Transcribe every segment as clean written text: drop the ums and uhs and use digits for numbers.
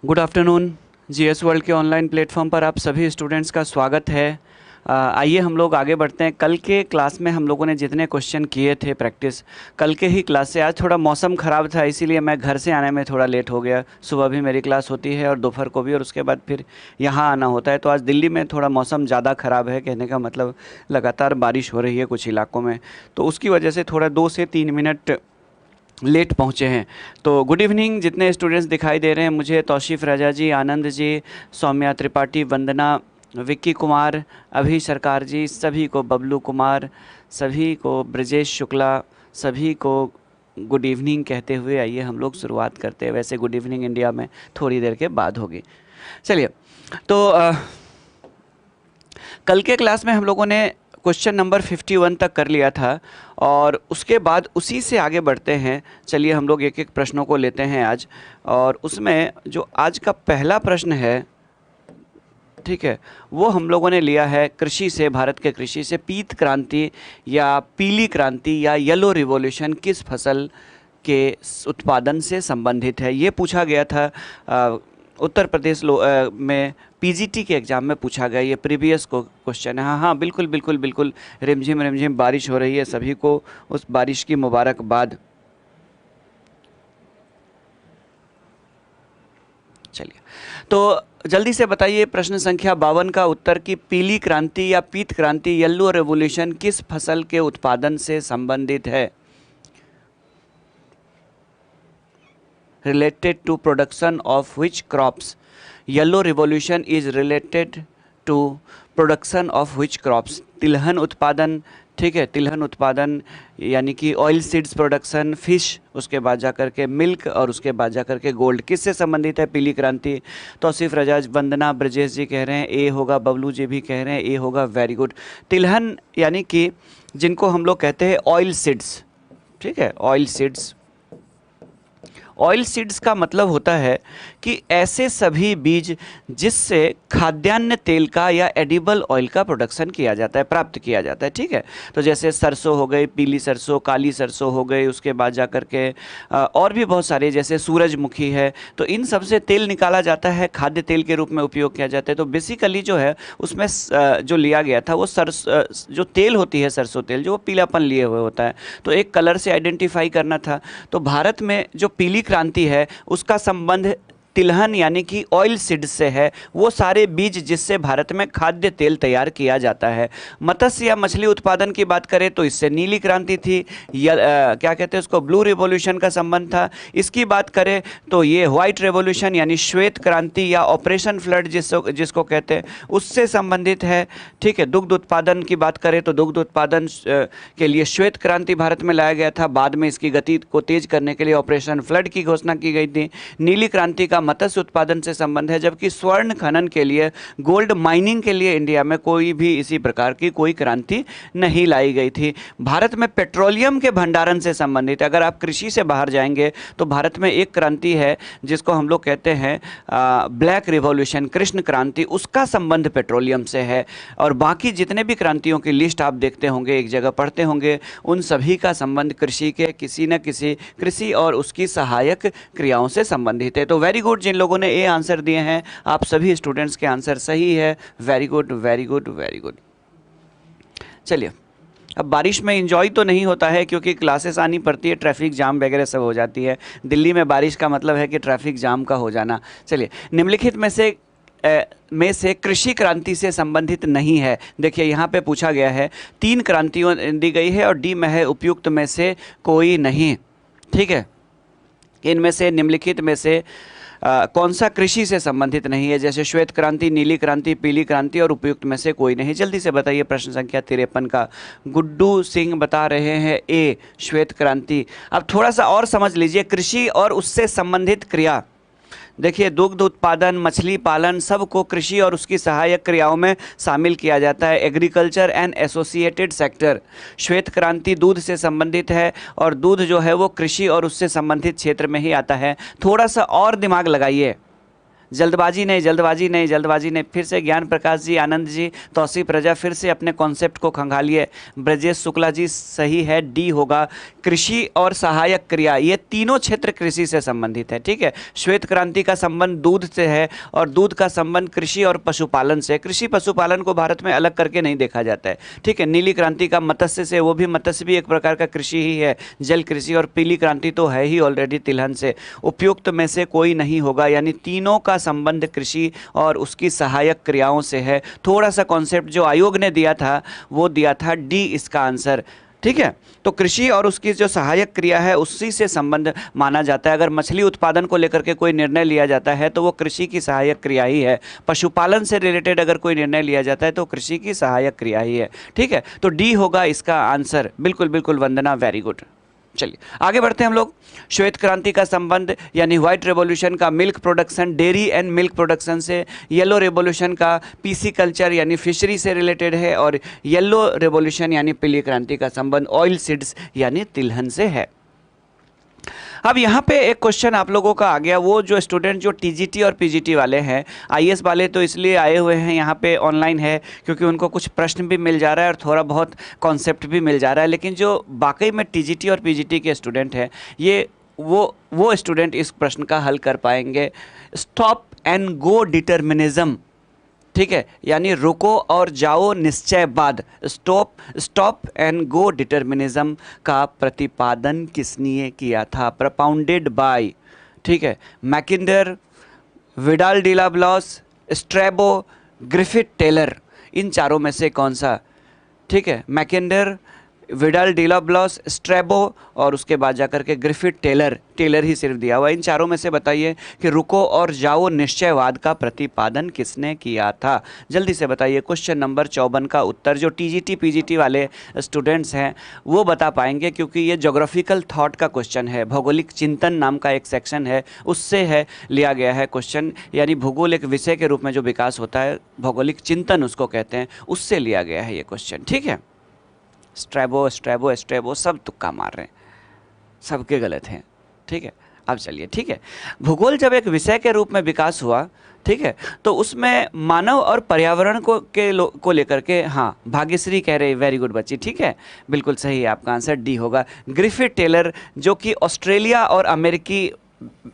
Good afternoon. GS world के online platform पर आप सभी स्टूडेंट्स का स्वागत है। आइए हम लोग आगे बढ़ते हैं। कल के क्लास में हम लोगों ने जितने क्वेश्चन किए थे प्रैक्टिस, कल के ही क्लास से। आज थोड़ा मौसम ख़राब था, इसीलिए मैं घर से आने में थोड़ा लेट हो गया। सुबह भी मेरी क्लास होती है और दोपहर को भी, और उसके बाद फिर यहाँ आना होता है। तो आज दिल्ली में थोड़ा मौसम ज़्यादा ख़राब है, कहने का मतलब लगातार बारिश हो रही है कुछ इलाकों में, तो उसकी वजह से थोड़ा 2 से 3 मिनट लेट पहुँचे हैं। तो गुड इवनिंग जितने स्टूडेंट्स दिखाई दे रहे हैं मुझे, तौसीफ़ रजा जी, आनंद जी, सौम्या त्रिपाठी, वंदना, विक्की कुमार, अभी सरकार जी, सभी को, बबलू कुमार, सभी को, ब्रजेश शुक्ला, सभी को गुड इवनिंग कहते हुए आइए हम लोग शुरुआत करते हैं। वैसे गुड इवनिंग इंडिया में थोड़ी देर के बाद होगी। चलिए, तो कल के क्लास में हम लोगों ने क्वेश्चन नंबर 51 तक कर लिया था और उसके बाद उसी से आगे बढ़ते हैं। चलिए हम लोग एक एक प्रश्नों को लेते हैं आज। और उसमें जो आज का पहला प्रश्न है, ठीक है, वो हम लोगों ने लिया है कृषि से, भारत के कृषि से। पीत क्रांति या पीली क्रांति या येलो रिवॉल्यूशन किस फसल के उत्पादन से संबंधित है, ये पूछा गया था। उत्तर प्रदेश में पीजीटी के एग्ज़ाम में पूछा गया, ये प्रीवियस को क्वेश्चन है। हाँ हाँ, बिल्कुल बिल्कुल बिल्कुल, रिमझिम रिमझिम बारिश हो रही है, सभी को उस बारिश की मुबारकबाद। चलिए, तो जल्दी से बताइए प्रश्न संख्या 52 का उत्तर कि पीली क्रांति या पीत क्रांति, येलो रेवोल्यूशन किस फसल के उत्पादन से संबंधित है। Related to production of which crops? Yellow revolution is related to production of which crops? तिलहन उत्पादन, ठीक है, तिलहन उत्पादन यानी कि ऑयल सीड्स प्रोडक्शन, फिश, उसके बाद जा कर के मिल्क और उसके बाद जा कर के गोल्ड, किससे संबंधित है पीली क्रांति। तौसीफ़ रजाज, वंदना, ब्रजेश जी कह रहे हैं ए होगा, बबलू जी भी कह रहे हैं ए होगा, वेरी गुड। तिलहन यानी कि जिनको हम लोग कहते हैं ऑयल सीड्स, ठीक है, ऑयल सीड्स। ऑयल सीड्स का मतलब होता है कि ऐसे सभी बीज जिससे खाद्यान्न तेल का या एडिबल ऑयल का प्रोडक्शन किया जाता है, प्राप्त किया जाता है, ठीक है। तो जैसे सरसों हो गई, पीली सरसों, काली सरसों हो गई, उसके बाद जा कर के और भी बहुत सारे, जैसे सूरजमुखी है, तो इन सब से तेल निकाला जाता है, खाद्य तेल के रूप में उपयोग किया जाता है। तो बेसिकली जो है उसमें जो लिया गया था वो जो तेल होती है, सरसों तेल, जो वो पीलापन लिए हुए होता है, तो एक कलर से आइडेंटिफाई करना था। तो भारत में जो पीली क्रांति है उसका संबंध तिलहन यानी कि ऑयल सीड से है, वो सारे बीज जिससे भारत में खाद्य तेल तैयार किया जाता है। मत्स्य या मछली उत्पादन की बात करें तो इससे नीली क्रांति थी, या क्या कहते हैं उसको, ब्लू रिवॉल्यूशन का संबंध था। इसकी बात करें तो ये व्हाइट रेवोल्यूशन यानी श्वेत क्रांति या ऑपरेशन फ्लड जिसको कहते हैं, उससे संबंधित है, ठीक है। दुग्ध उत्पादन की बात करें तो दुग्ध उत्पादन के लिए श्वेत क्रांति भारत में लाया गया था, बाद में इसकी गति को तेज करने के लिए ऑपरेशन फ्लड की घोषणा की गई थी। नीली क्रांति का मत्स्य उत्पादन से संबंध है, जबकि स्वर्ण खनन के लिए, गोल्ड माइनिंग के लिए इंडिया में कोई भी इसी प्रकार की कोई क्रांति नहीं लाई गई थी। भारत में पेट्रोलियम के भंडारण से संबंधित, अगर आप कृषि से बाहर जाएंगे तो भारत में एक क्रांति है जिसको हम लोग कहते हैं ब्लैक रिवॉल्यूशन, कृष्ण क्रांति, उसका संबंध पेट्रोलियम से है। और बाकी जितने भी क्रांतियों की लिस्ट आप देखते होंगे, एक जगह पढ़ते होंगे, उन सभी का संबंध कृषि के किसी न किसी, कृषि और उसकी सहायक क्रियाओं से संबंधित है। तो वेरी गुड, जिन लोगों ने ए आंसर दिए हैं, आप सभी स्टूडेंट्स के आंसर सही है। Very good very good very good. चलिए, अब बारिश में एंजॉय तो नहीं होता है क्योंकि क्लासेस आनी पड़ती है, ट्रैफिक जाम वगैरह सब हो जाती है। दिल्ली में बारिश का मतलब है कि ट्रैफिक जाम का हो जाना। चलिए, निम्नलिखित में से कृषि क्रांति से संबंधित नहीं है। देखिए यहाँ पे पूछा गया है, 3 क्रांतियों दी गई है और डी में है उपयुक्त में से कोई नहीं, ठीक है। इनमें से निम्नलिखित में से कौन सा कृषि से संबंधित नहीं है, जैसे श्वेत क्रांति, नीली क्रांति, पीली क्रांति और उपयुक्त में से कोई नहीं। जल्दी से बताइए प्रश्न संख्या 53 का। गुड्डू सिंह बता रहे हैं ए, श्वेत क्रांति। अब थोड़ा सा और समझ लीजिए, कृषि और उससे संबंधित क्रिया। देखिए, दुग्ध उत्पादन, मछली पालन, सबको कृषि और उसकी सहायक क्रियाओं में शामिल किया जाता है, एग्रीकल्चर एंड एसोसिएटेड सेक्टर। श्वेत क्रांति दूध से संबंधित है और दूध जो है वो कृषि और उससे संबंधित क्षेत्र में ही आता है। थोड़ा सा और दिमाग लगाइए, जल्दबाजी नहीं, जल्दबाजी नहीं, जल्दबाजी नहीं। फिर से ज्ञान प्रकाश जी, आनंद जी, तौसीफ रजा, फिर से अपने कॉन्सेप्ट को खंगालिए। ब्रजेश शुक्ला जी सही है, डी होगा। कृषि और सहायक क्रिया, ये तीनों क्षेत्र कृषि से संबंधित है, ठीक है। श्वेत क्रांति का संबंध दूध से है और दूध का संबंध कृषि और पशुपालन से। कृषि पशुपालन को भारत में अलग करके नहीं देखा जाता है, ठीक है। नीली क्रांति का मत्स्य से, वो भी मत्स्य भी एक प्रकार का कृषि ही है, जल कृषि। और पीली क्रांति तो है ही ऑलरेडी तिलहन से। उपयुक्त में से कोई नहीं होगा, यानी तीनों का संबंध कृषि और उसकी सहायक क्रियाओं से है। थोड़ा सा कॉन्सेप्ट जो आयोग ने दिया था वो दिया था डी इसका आंसर, ठीक है। तो कृषि और उसकी जो सहायक क्रिया है उसी से संबंध माना जाता है। अगर मछली उत्पादन को लेकर के कोई निर्णय लिया जाता है तो वो कृषि की सहायक क्रिया ही है। पशुपालन से रिलेटेड अगर कोई निर्णय लिया जाता है तो कृषि की सहायक क्रिया ही है, ठीक है। तो डी होगा इसका आंसर। बिल्कुल बिल्कुल वंदना, वेरी गुड। चलिए आगे बढ़ते हैं हम लोग। श्वेत क्रांति का संबंध यानी व्हाइट रेवोल्यूशन का milk production, dairy and milk production से। येलो रेवोल्यूशन का पीसी कल्चर यानी फिशरी से रिलेटेड है। और येलो रेवोल्यूशन यानी पीली क्रांति का संबंध ऑयल सीड्स यानी तिलहन से है। अब यहाँ पे एक क्वेश्चन आप लोगों का आ गया, वो जो स्टूडेंट जो टीजीटी और पीजीटी वाले हैं, आईएएस वाले तो इसलिए आए हुए हैं यहाँ पे ऑनलाइन है क्योंकि उनको कुछ प्रश्न भी मिल जा रहा है और थोड़ा बहुत कॉन्सेप्ट भी मिल जा रहा है। लेकिन जो वाकई में टीजीटी और पीजीटी के स्टूडेंट हैं, ये वो स्टूडेंट इस प्रश्न का हल कर पाएंगे। स्टॉप एंड गो डिटर्मिनिज्म, ठीक है, यानी रुको और जाओ निश्चयवाद। स्टॉप एंड गो डिटर्मिनिज्म का प्रतिपादन किसने किया था? propounded बाय, ठीक है, Mackinder, Vidal de la Blache, Strabo, Griffith Taylor. इन चारों में से कौन सा? ठीक है, मैकिंडर, विडाल डिलाब्लॉस, स्ट्रैबो और उसके बाद जाकर के ग्रिफिथ टेलर, टेलर ही सिर्फ दिया हुआ। इन चारों में से बताइए कि रुको और जाओ निश्चयवाद का प्रतिपादन किसने किया था? जल्दी से बताइए। क्वेश्चन नंबर 54 का उत्तर जो टीजीटी पीजीटी वाले स्टूडेंट्स हैं वो बता पाएंगे, क्योंकि ये जोग्राफिकल थॉट का क्वेश्चन है। भौगोलिक चिंतन नाम का एक सेक्शन है, उससे है लिया गया है क्वेश्चन, यानी भूगोल एक विषय के रूप में जो विकास होता है, भौगोलिक चिंतन उसको कहते हैं, उससे लिया गया है ये क्वेश्चन, ठीक है। स्ट्रैबो स्ट्रैबो स्ट्रैबो सब तुक्का मार रहे हैं, सबके गलत हैं, ठीक है। अब चलिए, ठीक है, भूगोल जब एक विषय के रूप में विकास हुआ, ठीक है, तो उसमें मानव और पर्यावरण को लेकर के, हाँ भाग्यश्री कह रहे, वेरी गुड बच्ची, ठीक है, बिल्कुल सही है, आपका आंसर डी होगा। ग्रिफिथ टेलर जो कि ऑस्ट्रेलिया और अमेरिकी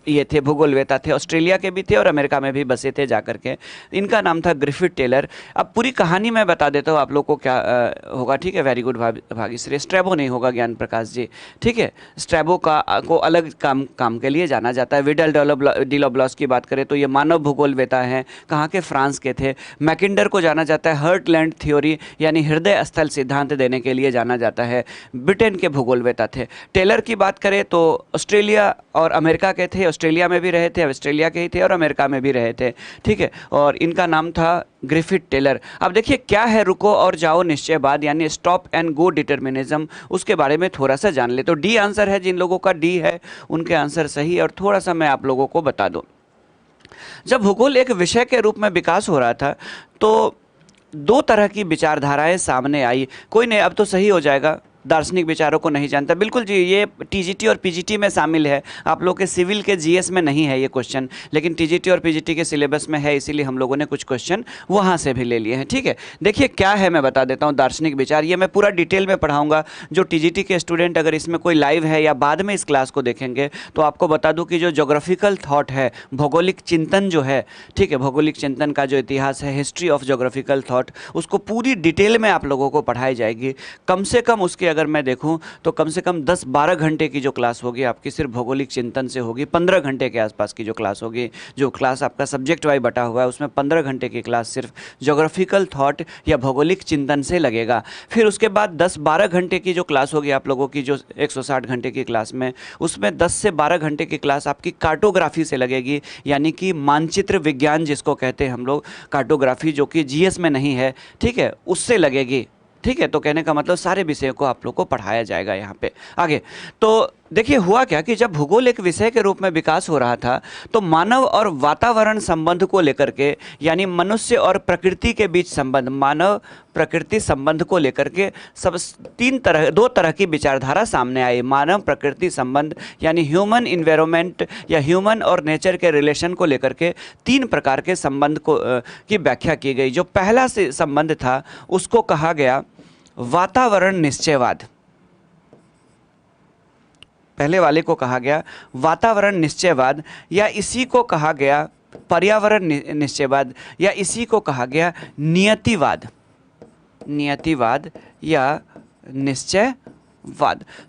ये थे, भूगोलवेता थे, ऑस्ट्रेलिया के भी थे और अमेरिका में भी बसे थे जाकर के। इनका नाम था ग्रिफिथ टेलर। अब पूरी कहानी मैं बता देता हूँ आप लोग को क्या होगा, ठीक है, वेरी गुड भाग्यश्री। स्ट्रैबो नहीं होगा ज्ञान प्रकाश जी, ठीक है। स्ट्रैबो को अलग काम के लिए जाना जाता है। विडल डिलाब्लॉस की बात करें तो ये मानव भूगोलवेता हैं, कहाँ के? फ्रांस के थे। मैकिंडर को जाना जाता है हर्टलैंड थ्योरी यानी हृदय स्थल सिद्धांत देने के लिए जाना जाता है, ब्रिटेन के भूगोलवेता थे। टेलर की बात करें तो ऑस्ट्रेलिया और अमेरिका के थे, ऑस्ट्रेलिया में भी रहे थे, ऑस्ट्रेलिया के ही थे और अमेरिका में भी रहे थे, ठीक है। और इनका नाम था ग्रिफिथ टेलर। अब देखिए क्या है रुको और जाओ निश्चयवाद यानी स्टॉप एंड गो डिटर्मिनिज्म, उसके बारे में थोड़ा सा जान ले। तो डी आंसर है, जिन लोगों का डी है उनके आंसर सही है। और थोड़ा सा मैं आप लोगों को बता दूं, जब भूगोल एक विषय के रूप में विकास हो रहा था तो दो तरह की विचारधाराएं सामने आई। कोई नहीं, अब तो सही हो जाएगा, दार्शनिक विचारों को नहीं जानता। बिल्कुल जी, ये टीजीटी और पीजीटी में शामिल है। आप लोग के सिविल के जीएस में नहीं है ये क्वेश्चन, लेकिन टीजीटी और पीजीटी के सिलेबस में है, इसीलिए हम लोगों ने कुछ क्वेश्चन वहाँ से भी ले लिए हैं, ठीक है। देखिए क्या है, मैं बता देता हूँ। दार्शनिक विचार ये मैं पूरा डिटेल में पढ़ाऊँगा। जो टीजीटी के स्टूडेंट अगर इसमें कोई लाइव है या बाद में इस क्लास को देखेंगे तो आपको बता दूँ कि जो जोग्राफिकल थाट है, भौगोलिक चिंतन जो है, ठीक है, भौगोलिक चिंतन का जो इतिहास है, हिस्ट्री ऑफ जोग्राफिकल थाट, उसको पूरी डिटेल में आप लोगों को पढ़ाई जाएगी। कम से कम उसके अगर मैं देखूं तो कम से कम 10-12 घंटे की जो क्लास होगी आपकी सिर्फ भौगोलिक चिंतन से होगी। 15 घंटे के आसपास की जो क्लास होगी, जो क्लास आपका सब्जेक्ट वाइज बटा हुआ है उसमें 15 घंटे की क्लास सिर्फ जोग्राफिकल थॉट या भौगोलिक चिंतन से लगेगा। फिर उसके बाद 10-12 घंटे की जो क्लास होगी आप लोगों की, जो 160 घंटे की क्लास में, उसमें 10 से 12 घंटे की क्लास आपकी कार्टोग्राफी से लगेगी, यानी कि मानचित्र विज्ञान जिसको कहते हैं हम लोग, कार्टोग्राफी, जो कि जीएस में नहीं है, ठीक है, उससे लगेगी, ठीक है। तो कहने का मतलब सारे विषयों को आप लोग को पढ़ाया जाएगा यहाँ पे आगे। तो देखिए हुआ क्या कि जब भूगोल एक विषय के रूप में विकास हो रहा था तो मानव और वातावरण संबंध को लेकर के, यानी मनुष्य और प्रकृति के बीच संबंध, मानव प्रकृति संबंध को लेकर के सब दो तरह की विचारधारा सामने आई। मानव प्रकृति संबंध यानी ह्यूमन इन्वायरमेंट या ह्यूमन और नेचर के रिलेशन को लेकर के तीन प्रकार के संबंध को की व्याख्या की गई। जो पहला से संबंध था उसको कहा गया वातावरण निश्चयवाद। पहले वाले को कहा गया वातावरण निश्चयवाद, या इसी को कहा गया पर्यावरण निश्चयवाद, या इसी को कहा गया नियतिवाद। नियतिवाद या निश्चयवाद।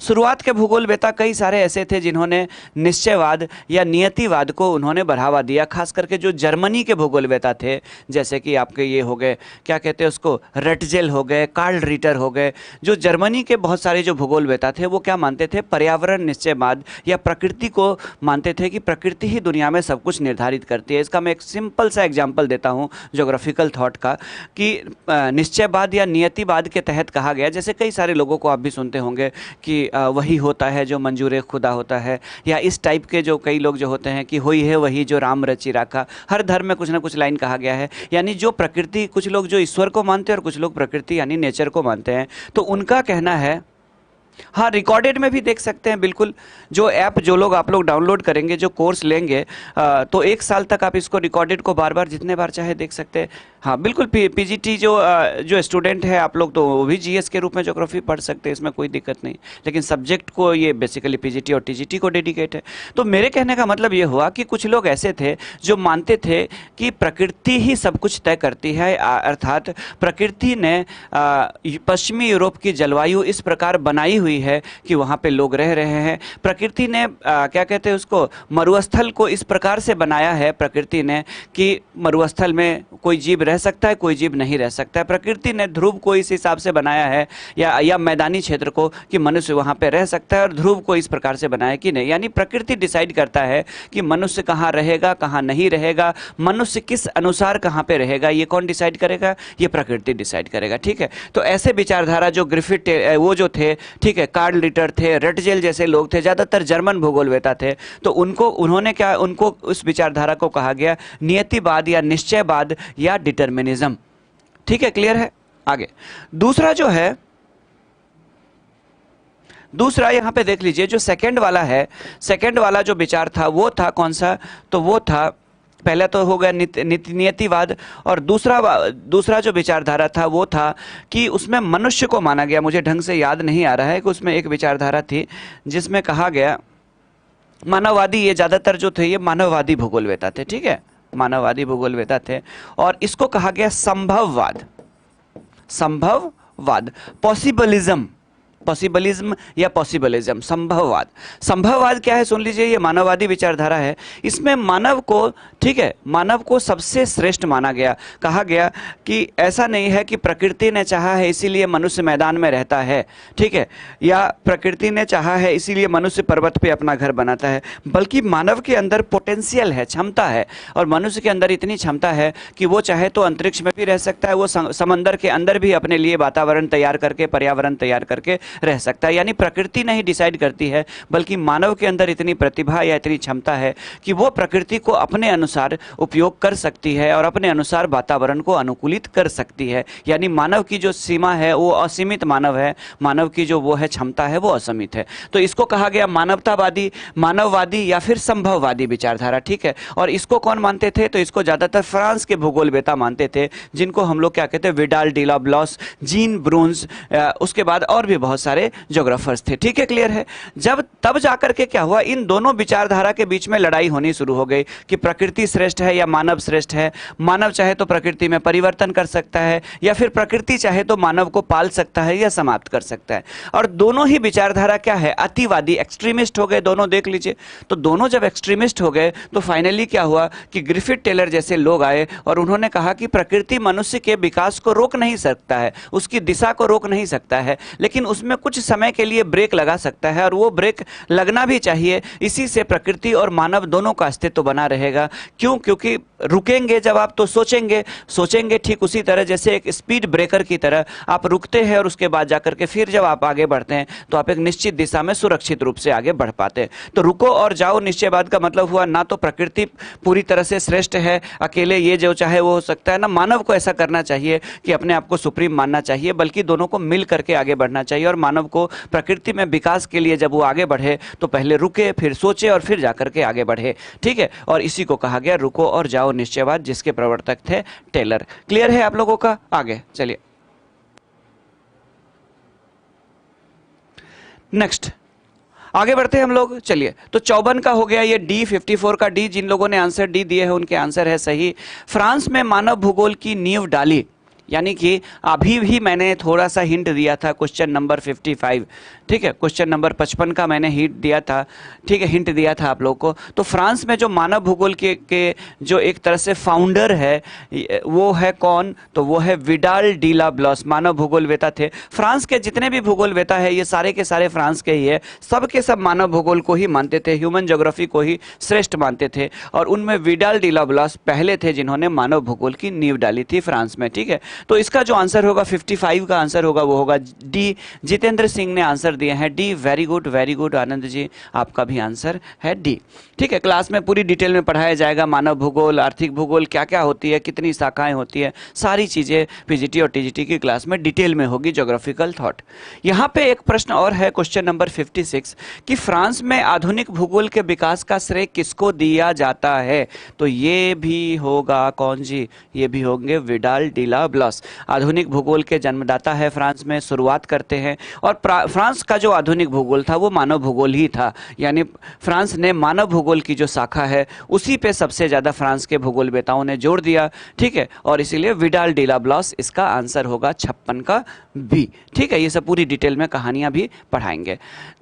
शुरुआत के भूगोलवेता कई सारे ऐसे थे जिन्होंने निश्चयवाद या नियतिवाद को उन्होंने बढ़ावा दिया। खास करके जो जर्मनी के भूगोलवेता थे, जैसे कि आपके ये हो गए, क्या कहते हैं उसको, रटजेल हो गए, कार्ल रिटर हो गए। जो जर्मनी के बहुत सारे जो भूगोलवेता थे वो क्या मानते थे, पर्यावरण निश्चयवाद या प्रकृति को मानते थे कि प्रकृति ही दुनिया में सब कुछ निर्धारित करती है। इसका मैं एक सिंपल सा एग्जाम्पल देता हूँ जोग्राफिकल थॉट का, कि निश्चयवाद या नियतिवाद के तहत कहा गया, जैसे कई सारे लोगों को आप भी सुनते होंगे कि वही होता है जो मंजूर खुदा होता है, या इस टाइप के जो कई लोग जो होते हैं कि हुई है वही जो राम रचि राखा। हर धर्म में कुछ ना कुछ लाइन कहा गया है, यानी जो प्रकृति, कुछ लोग जो ईश्वर को मानते हैं और कुछ लोग प्रकृति यानी नेचर को मानते हैं। तो उनका कहना है, हाँ रिकॉर्डेड में भी देख सकते हैं बिल्कुल। जो ऐप जो लोग आप लोग डाउनलोड करेंगे, जो कोर्स लेंगे, तो 1 साल तक आप इसको रिकॉर्डेड को बार बार जितने बार चाहे देख सकते हैं। हाँ बिल्कुल, पीजीटी जो स्टूडेंट है आप लोग, तो वो भी जीएस के रूप में ज्योग्राफी पढ़ सकते हैं, इसमें कोई दिक्कत नहीं। लेकिन सब्जेक्ट को ये बेसिकली पीजीटी और टीजीटी को डेडिकेट है। तो मेरे कहने का मतलब ये हुआ कि कुछ लोग ऐसे थे जो मानते थे कि प्रकृति ही सब कुछ तय करती है, अर्थात प्रकृति ने पश्चिमी यूरोप की जलवायु इस प्रकार बनाई हुई है कि वहाँ पे लोग रह रहे हैं। प्रकृति ने क्या कहते हैं उसको, मरुस्थल को इस प्रकार से बनाया है प्रकृति ने कि मरुस्थल में कोई जीव रह सकता है, कोई जीव नहीं रह सकता है। प्रकृति ने ध्रुव को इस हिसाब से बनाया है, या मैदानी क्षेत्र को, कि मनुष्य वहाँ पे रह सकता है, और ध्रुव को इस प्रकार से बनाया कि नहीं। यानी प्रकृति डिसाइड करता है कि मनुष्य कहाँ रहेगा, कहाँ नहीं रहेगा, मनुष्य किस अनुसार कहाँ पे रहेगा। ये कौन डिसाइड करेगा, ये प्रकृति डिसाइड करेगा। ठीक है, तो ऐसे विचारधारा जो ग्रिफिथ वो जो थे, ठीक है, कार्ल रिटर थे, रटजेल जैसे लोग थे, ज़्यादातर जर्मन भूगोलवेता थे। तो उनको उस विचारधारा को कहा गया नियतिवाद या निश्चयवाद या डिटर्मिनिज्म। ठीक है, क्लियर है। आगे दूसरा जो है, दूसरा यहां पे देख लीजिए, जो सेकंड वाला है, सेकंड वाला जो विचार था वो था कौन सा, तो वो था, पहला तो हो गया नियतिवाद, और दूसरा जो विचारधारा था वो था कि उसमें मनुष्य को माना गया। मुझे ढंग से याद नहीं आ रहा है कि उसमें एक विचारधारा थी जिसमें कहा गया मानववादी, ये ज़्यादातर जो थे ये मानववादी भूगोलवेता थे। ठीक है, मानववादी भूगोलवेता थे, और इसको कहा गया संभववाद। संभववाद, पॉसिबलिज्म या पॉसिबलिज्म, संभववाद। संभववाद क्या है सुन लीजिए, ये मानववादी विचारधारा है। इसमें मानव को, ठीक है, मानव को सबसे श्रेष्ठ माना गया। कहा गया कि ऐसा नहीं है कि प्रकृति ने चाहा है इसीलिए मनुष्य मैदान में रहता है, ठीक है, या प्रकृति ने चाहा है इसीलिए मनुष्य पर्वत पे अपना घर बनाता है, बल्कि मानव के अंदर पोटेंशियल है, क्षमता है, और मनुष्य के अंदर इतनी क्षमता है कि वो चाहे तो अंतरिक्ष में भी रह सकता है, वो समंदर के अंदर भी अपने लिए वातावरण तैयार करके, पर्यावरण तैयार करके रह सकता है। यानी प्रकृति नहीं डिसाइड करती है, बल्कि मानव के अंदर इतनी प्रतिभा या इतनी क्षमता है कि वो प्रकृति को अपने अनुसार उपयोग कर सकती है और अपने अनुसार वातावरण को अनुकूलित कर सकती है। यानी मानव की जो सीमा है वो असीमित मानव है, मानव की जो वो है क्षमता है वो असीमित है। तो इसको कहा गया मानववादी या फिर संभववादी विचारधारा। ठीक है, और इसको कौन मानते थे, तो इसको ज्यादातर फ्रांस के भूगोलवेता मानते थे, जिनको हम लोग क्या कहते हैं, विडाल डी ला ब्लॉस, जीन ब्रून्स, उसके बाद और भी बहुत सारे ज्योग्राफर्स थे। ठीक है, क्लियर है। तब जाकर के क्या हुआ, इन दोनों विचारधारा के बीच में लड़ाई होनी शुरू हो गई कि प्रकृति श्रेष्ठ है या मानव श्रेष्ठ है। मानव चाहे तो प्रकृति में परिवर्तन कर सकता है, या फिर प्रकृति चाहे तो मानव को पाल सकता है या समाप्त कर सकता है। और दोनों ही विचारधारा क्या है, अतिवादी, एक्सट्रीमिस्ट हो गए दोनों। देख लीजिए, तो दोनों जब एक्सट्रीमिस्ट हो गए तो फाइनली क्या हुआ कि ग्रिफिथ टेलर जैसे लोग आए और उन्होंने कहा कि प्रकृति मनुष्य के विकास को रोक नहीं सकता है, उसकी दिशा को रोक नहीं सकता है, लेकिन उसमें में कुछ समय के लिए ब्रेक लगा सकता है, और वो ब्रेक लगना भी चाहिए। इसी से प्रकृति और मानव दोनों का अस्तित्व बना रहेगा। क्यों? क्योंकि रुकेंगे जब आप तो सोचेंगे, सोचेंगे ठीक उसी तरह जैसे एक स्पीड ब्रेकर की तरह आप रुकते हैं और उसके बाद जाकर के फिर जब आप आगे बढ़ते हैं तो आप एक निश्चित दिशा में सुरक्षित रूप से आगे बढ़ पाते हैं। तो रुको और जाओ निश्चयवाद का मतलब हुआ ना तो प्रकृति पूरी तरह से श्रेष्ठ है, अकेले ये जो चाहे वो हो सकता है, ना मानव को ऐसा करना चाहिए कि अपने आप को सुप्रीम मानना चाहिए, बल्कि दोनों को मिल करके आगे बढ़ना चाहिए। और मानव को प्रकृति में विकास के लिए जब वो आगे बढ़े तो पहले रुके, फिर सोचे और फिर जाकर के आगे बढ़े। ठीक है, और इसी को कहा गया रुको और जाओ निश्चयवाद, जिसके प्रवर्तक थे टेलर। क्लियर है आप लोगों का? आगे चलिए नेक्स्ट आगे बढ़ते हैं हम लोग। चलिए, तो 54 का हो गया ये डी, 54 का डी। जिन लोगों ने आंसर डी दिए हैं उनके आंसर है सही। फ्रांस में मानव भूगोल की नींव डाली, यानी कि अभी भी मैंने थोड़ा सा हिंट दिया था क्वेश्चन नंबर 55। ठीक है, क्वेश्चन नंबर 55 का मैंने हिंट दिया था। ठीक है, हिंट दिया था आप लोगों को। तो फ्रांस में जो मानव भूगोल के जो एक तरह से फाउंडर है वो है कौन? तो वो है विडाल डी ला ब्लॉस। मानव भूगोलवेता थे। फ्रांस के जितने भी भूगोलवेता है ये सारे के सारे फ्रांस के ही है। सब के सब मानव भूगोल को ही मानते थे, ह्यूमन ज्योग्राफी को ही श्रेष्ठ मानते थे। और उनमें विडाल डी ला ब्लॉस पहले थे जिन्होंने मानव भूगोल की नींव डाली थी फ्रांस में। ठीक है, तो इसका जो आंसर होगा 55 का आंसर होगा वो होगा डी। जितेंद्र सिंह ने आंसर दिया है D. Very good Anand ji, आपका भी आंसर है डी। ठीक है, क्लास में पूरी डिटेल में पढ़ाया जाएगा मानव भूगोल, आर्थिक भूगोल क्या क्या होती है, कितनी शाखाएं होती है, सारी चीजें पीजीटी और टीजीटी की क्लास में डिटेल में होगी। Geographical thought. यहां पे एक प्रश्न और है, क्वेश्चन नंबर 56, कि फ्रांस में आधुनिक भूगोल के विकास का श्रेय किसको दिया जाता है? तो ये भी होगा कौन जी? ये भी होंगे विडाल डी ला ब्लॉस। आधुनिक भूगोल के जन्मदाता है फ्रांस में, शुरुआत करते हैं। और फ्रांस का जो आधुनिक भूगोल था वो मानव भूगोल ही था, यानी फ्रांस ने मानव भूगोल की जो शाखा है उसी पे सबसे ज्यादा फ्रांस के भूगोलवेताओं ने जोर दिया। ठीक है, और इसीलिए विडाल डी ला ब्लॉस इसका आंसर होगा 56 का बी। ठीक है, ये सब पूरी डिटेल में कहानियां भी पढ़ाएंगे।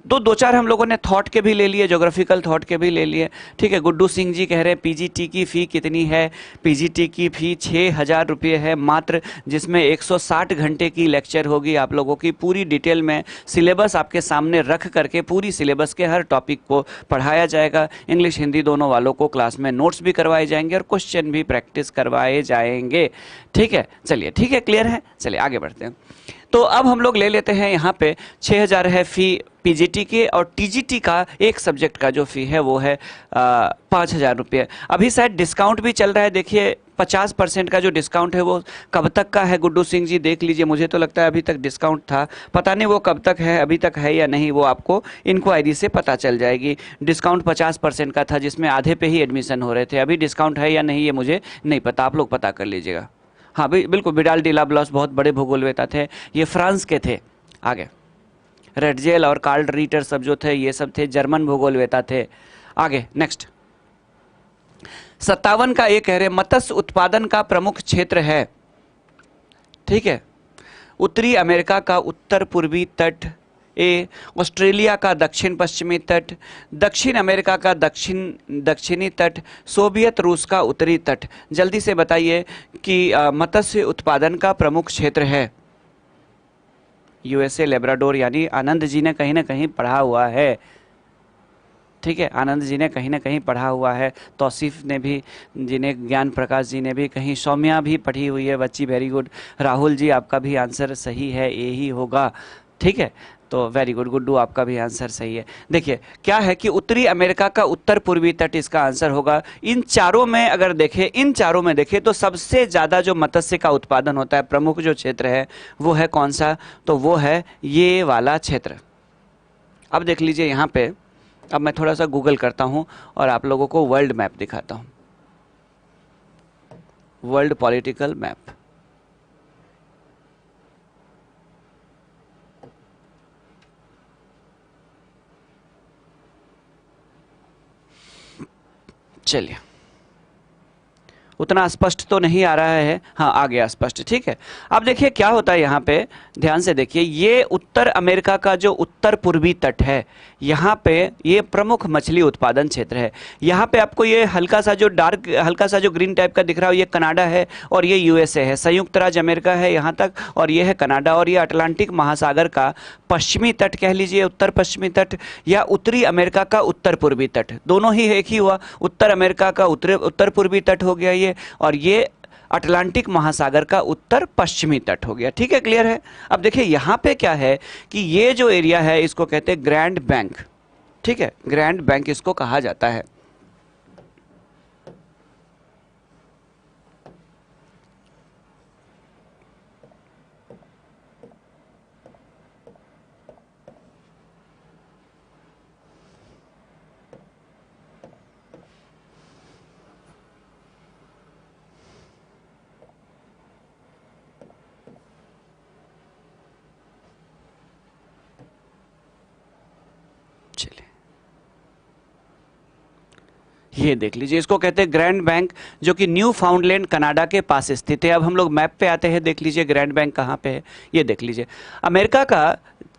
तो दो चार हम लोगों ने थॉट के भी ले लिए, ज्योग्राफिकल थॉट के भी ले लिए। ठीक है, गुड्डू सिंह जी कह रहे हैं पीजीटी की फी कितनी है? पीजीटी की फी 6,000 रुपये है मात्र, जिसमें 160 घंटे की लेक्चर होगी आप लोगों की। पूरी डिटेल में सिलेबस आपके सामने रख करके पूरी सिलेबस के हर टॉपिक को पढ़ाया जाएगा। इंग्लिश हिंदी दोनों वालों को क्लास में नोट्स भी करवाए जाएंगे और क्वेश्चन भी प्रैक्टिस करवाए जाएंगे। ठीक है, चलिए ठीक है, क्लियर है। चलिए आगे बढ़ते हैं। तो अब हम लोग ले लेते हैं यहाँ पे 6,000 है फी पीजीटी के, और टीजीटी का एक सब्जेक्ट का जो फी है वो है 5,000 रुपये। अभी शायद डिस्काउंट भी चल रहा है, देखिए 50% का जो डिस्काउंट है वो कब तक का है गुड्डू सिंह जी देख लीजिए। मुझे तो लगता है अभी तक डिस्काउंट था, पता नहीं वो कब तक है, अभी तक है या नहीं वो आपको इंक्वायरी से पता चल जाएगी। डिस्काउंट 50% का था जिसमें आधे पे ही एडमिशन हो रहे थे। अभी डिस्काउंट है या नहीं ये मुझे नहीं पता, आप लोग पता कर लीजिएगा। हाँ बिल्कुल, विडाल डी ला ब्लॉस बहुत बड़े भूगोलवेता थे, ये फ्रांस के थे। आगे रेडजेल और कार्ल रीटर सब जो थे ये सब थे जर्मन भूगोलवेता थे। आगे नेक्स्ट 57 का एक कह रहे मत्स्य उत्पादन का प्रमुख क्षेत्र है। ठीक है, उत्तरी अमेरिका का उत्तर पूर्वी तट, ए ऑस्ट्रेलिया का दक्षिण पश्चिमी तट, दक्षिण अमेरिका का दक्षिणी तट, सोवियत रूस का उत्तरी तट। जल्दी से बताइए कि मत्स्य उत्पादन का प्रमुख क्षेत्र है। यूएसए लेब्राडोर, यानी आनंद जी ने कहीं ना कहीं पढ़ा हुआ है। ठीक है, आनंद जी ने कहीं ना कहीं पढ़ा हुआ है, तौसीफ ने भी, जिन्हें ज्ञान प्रकाश जी ने भी, कहीं सौम्या भी पढ़ी हुई है बच्ची, वेरी गुड। राहुल जी आपका भी आंसर सही है, ए ही होगा। ठीक है, तो वेरी गुड गुड्डू, आपका भी आंसर सही है। देखिए क्या है कि उत्तरी अमेरिका का उत्तर पूर्वी तट इसका आंसर होगा। इन चारों में अगर देखें, इन चारों में देखें तो सबसे ज़्यादा जो मत्स्य का उत्पादन होता है, प्रमुख जो क्षेत्र है वो है कौन सा? तो वो है ये वाला क्षेत्र। अब देख लीजिए यहाँ पे, अब मैं थोड़ा सा गूगल करता हूँ और आप लोगों को वर्ल्ड मैप दिखाता हूँ, वर्ल्ड पॉलिटिकल मैप। चलिए उतना स्पष्ट तो नहीं आ रहा है, हाँ आ गया स्पष्ट, ठीक है। अब देखिए क्या होता है यहाँ पे, ध्यान से देखिए, ये उत्तर अमेरिका का जो उत्तर पूर्वी तट है, यहाँ पे ये प्रमुख मछली उत्पादन क्षेत्र है। यहाँ पे आपको ये हल्का सा जो डार्क, हल्का सा जो ग्रीन टाइप का दिख रहा है, ये कनाडा है और ये यूएसए है, संयुक्त राज्य अमेरिका है यहाँ तक, और ये है कनाडा, और ये अटलांटिक महासागर का पश्चिमी तट कह लीजिए, उत्तर पश्चिमी तट, या उत्तरी अमेरिका का उत्तर पूर्वी तट, दोनों ही एक ही हुआ। उत्तर अमेरिका का उत्तर पूर्वी तट हो गया ये, और ये अटलांटिक महासागर का उत्तर पश्चिमी तट हो गया, ठीक है, क्लियर है। अब देखिए यहाँ पे क्या है कि ये जो एरिया है इसको कहते हैं ग्रैंड बैंक, ठीक है, ग्रैंड बैंक इसको कहा जाता है। ये देख लीजिए, इसको कहते हैं ग्रैंड बैंक, जो कि न्यू फाउंडलैंड कनाडा के पास स्थित है। अब हम लोग मैप पे आते हैं, देख लीजिए ग्रैंड बैंक कहाँ पे है, ये देख लीजिए अमेरिका का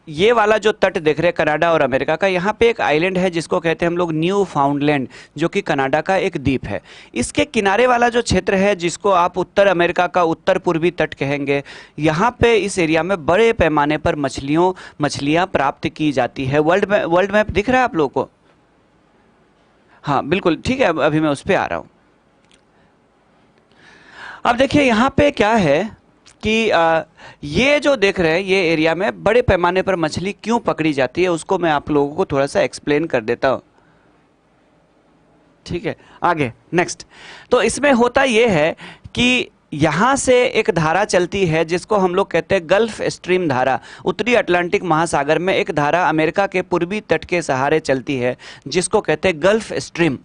ये वाला जो तट देख रहे हैं कनाडा और अमेरिका का, यहाँ पे एक आइलैंड है जिसको कहते हैं हम लोग न्यू फाउंडलैंड, जो कि कनाडा का एक द्वीप है। इसके किनारे वाला जो क्षेत्र है जिसको आप उत्तर अमेरिका का उत्तर पूर्वी तट कहेंगे, यहाँ पे इस एरिया में बड़े पैमाने पर मछलियाँ प्राप्त की जाती है। वर्ल्ड मैप दिख रहा है आप लोगों को? हाँ बिल्कुल ठीक है, अभी मैं उस पर आ रहा हूँ। अब देखिए यहाँ पे क्या है कि ये जो देख रहे हैं ये एरिया में बड़े पैमाने पर मछली क्यों पकड़ी जाती है, उसको मैं आप लोगों को थोड़ा सा एक्सप्लेन कर देता हूँ, ठीक है। आगे नेक्स्ट, तो इसमें होता ये है कि यहाँ से एक धारा चलती है जिसको हम लोग कहते हैं गल्फ स्ट्रीम धारा। उत्तरी अटलांटिक महासागर में एक धारा अमेरिका के पूर्वी तट के सहारे चलती है जिसको कहते हैं गल्फ स्ट्रीम,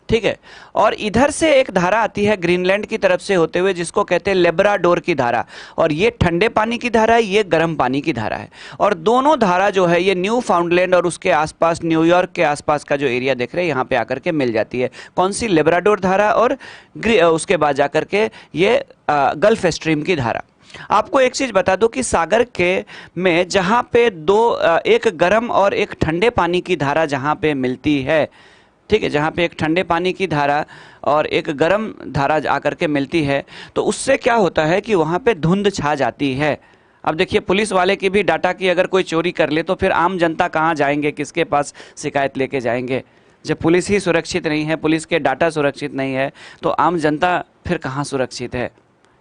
ठीक है। और इधर से एक धारा आती है ग्रीनलैंड की तरफ से होते हुए जिसको कहते हैं लेब्राडोर की धारा, और ये ठंडे पानी की धारा है, ये गर्म पानी की धारा है। और दोनों धारा जो है ये न्यू फाउंडलैंड और उसके आसपास न्यूयॉर्क के आसपास का जो एरिया देख रहे हैं यहाँ पे आकर के मिल जाती है। कौन सी? लेब्राडोर धारा, और उसके बाद जाकर के ये गल्फ स्ट्रीम की धारा। आपको एक चीज बता दूं कि सागर के में जहाँ पे एक गर्म और एक ठंडे पानी की धारा जहाँ पे मिलती है, ठीक है, जहाँ पे एक ठंडे पानी की धारा और एक गर्म धारा आकर के मिलती है, तो उससे क्या होता है कि वहाँ पे धुंध छा जाती है। अब देखिए पुलिस वाले की भी डाटा की अगर कोई चोरी कर ले तो फिर आम जनता कहाँ जाएंगे, किसके पास शिकायत लेके जाएंगे? जब पुलिस ही सुरक्षित नहीं है, पुलिस के डाटा सुरक्षित नहीं है, तो आम जनता फिर कहाँ सुरक्षित है?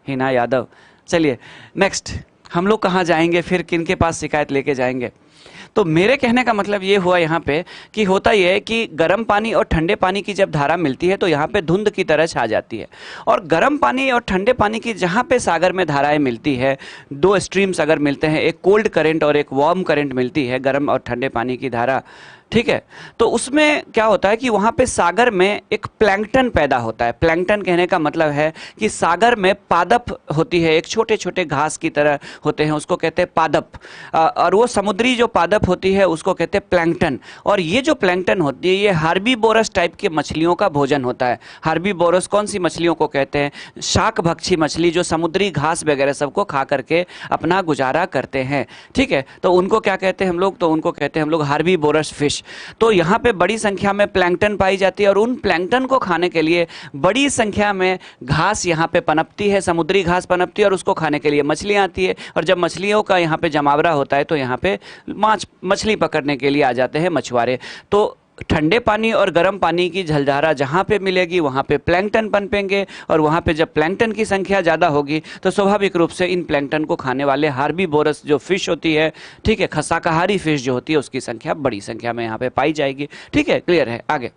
हिना यादव। चलिए नेक्स्ट, हम लोग कहाँ जाएंगे फिर, किनके पास शिकायत लेके जाएंगे? तो मेरे कहने का मतलब ये हुआ यहाँ पे कि होता ये है कि गर्म पानी और ठंडे पानी की जब धारा मिलती है तो यहाँ पे धुंध की तरह छा जाती है। और गर्म पानी और ठंडे पानी की जहाँ पे सागर में धाराएं मिलती है, दो स्ट्रीम्स अगर मिलते हैं, एक कोल्ड करंट और एक वार्म करंट मिलती है, गर्म और ठंडे पानी की धारा, ठीक है, तो उसमें क्या होता है कि वहाँ पे सागर में एक प्लैंकटन पैदा होता है। प्लैंकटन कहने का मतलब है कि सागर में पादप होती है, एक छोटे छोटे घास की तरह होते हैं, उसको कहते हैं पादप, और वो समुद्री जो पादप होती है उसको कहते हैं प्लैंकटन। और ये जो प्लैंकटन होती है ये हार्बीवोरस टाइप के मछलियों का भोजन होता है। हार्बीवोरस कौन सी मछलियों को कहते हैं? शाकभक्षी मछली, जो समुद्री घास वगैरह सबको खा करके अपना गुजारा करते हैं, ठीक है। तो उनको क्या कहते हैं हम लोग? तो उनको कहते हैं हम लोग हार्बीवोरस फिश। तो यहाँ पे बड़ी संख्या में प्लैंकटन पाई जाती है, और उन प्लैंकटन को खाने के लिए बड़ी संख्या में घास यहाँ पे पनपती है, समुद्री घास पनपती है, और उसको खाने के लिए मछलियाँ आती है। और जब मछलियों का यहाँ पे जमावड़ा होता है तो यहाँ पे मछली पकड़ने के लिए आ जाते हैं मछुआरे। तो ठंडे पानी और गर्म पानी की जलधारा जहाँ पे मिलेगी वहाँ पे प्लैंकटन पनपेंगे, और वहाँ पे जब प्लैंकटन की संख्या ज़्यादा होगी तो स्वाभाविक रूप से इन प्लैंकटन को खाने वाले हार्बीवोरस जो फिश होती है, ठीक है, शाकाहारी फिश जो होती है, उसकी संख्या बड़ी संख्या में यहाँ पे पाई जाएगी, ठीक है, क्लियर है। आगे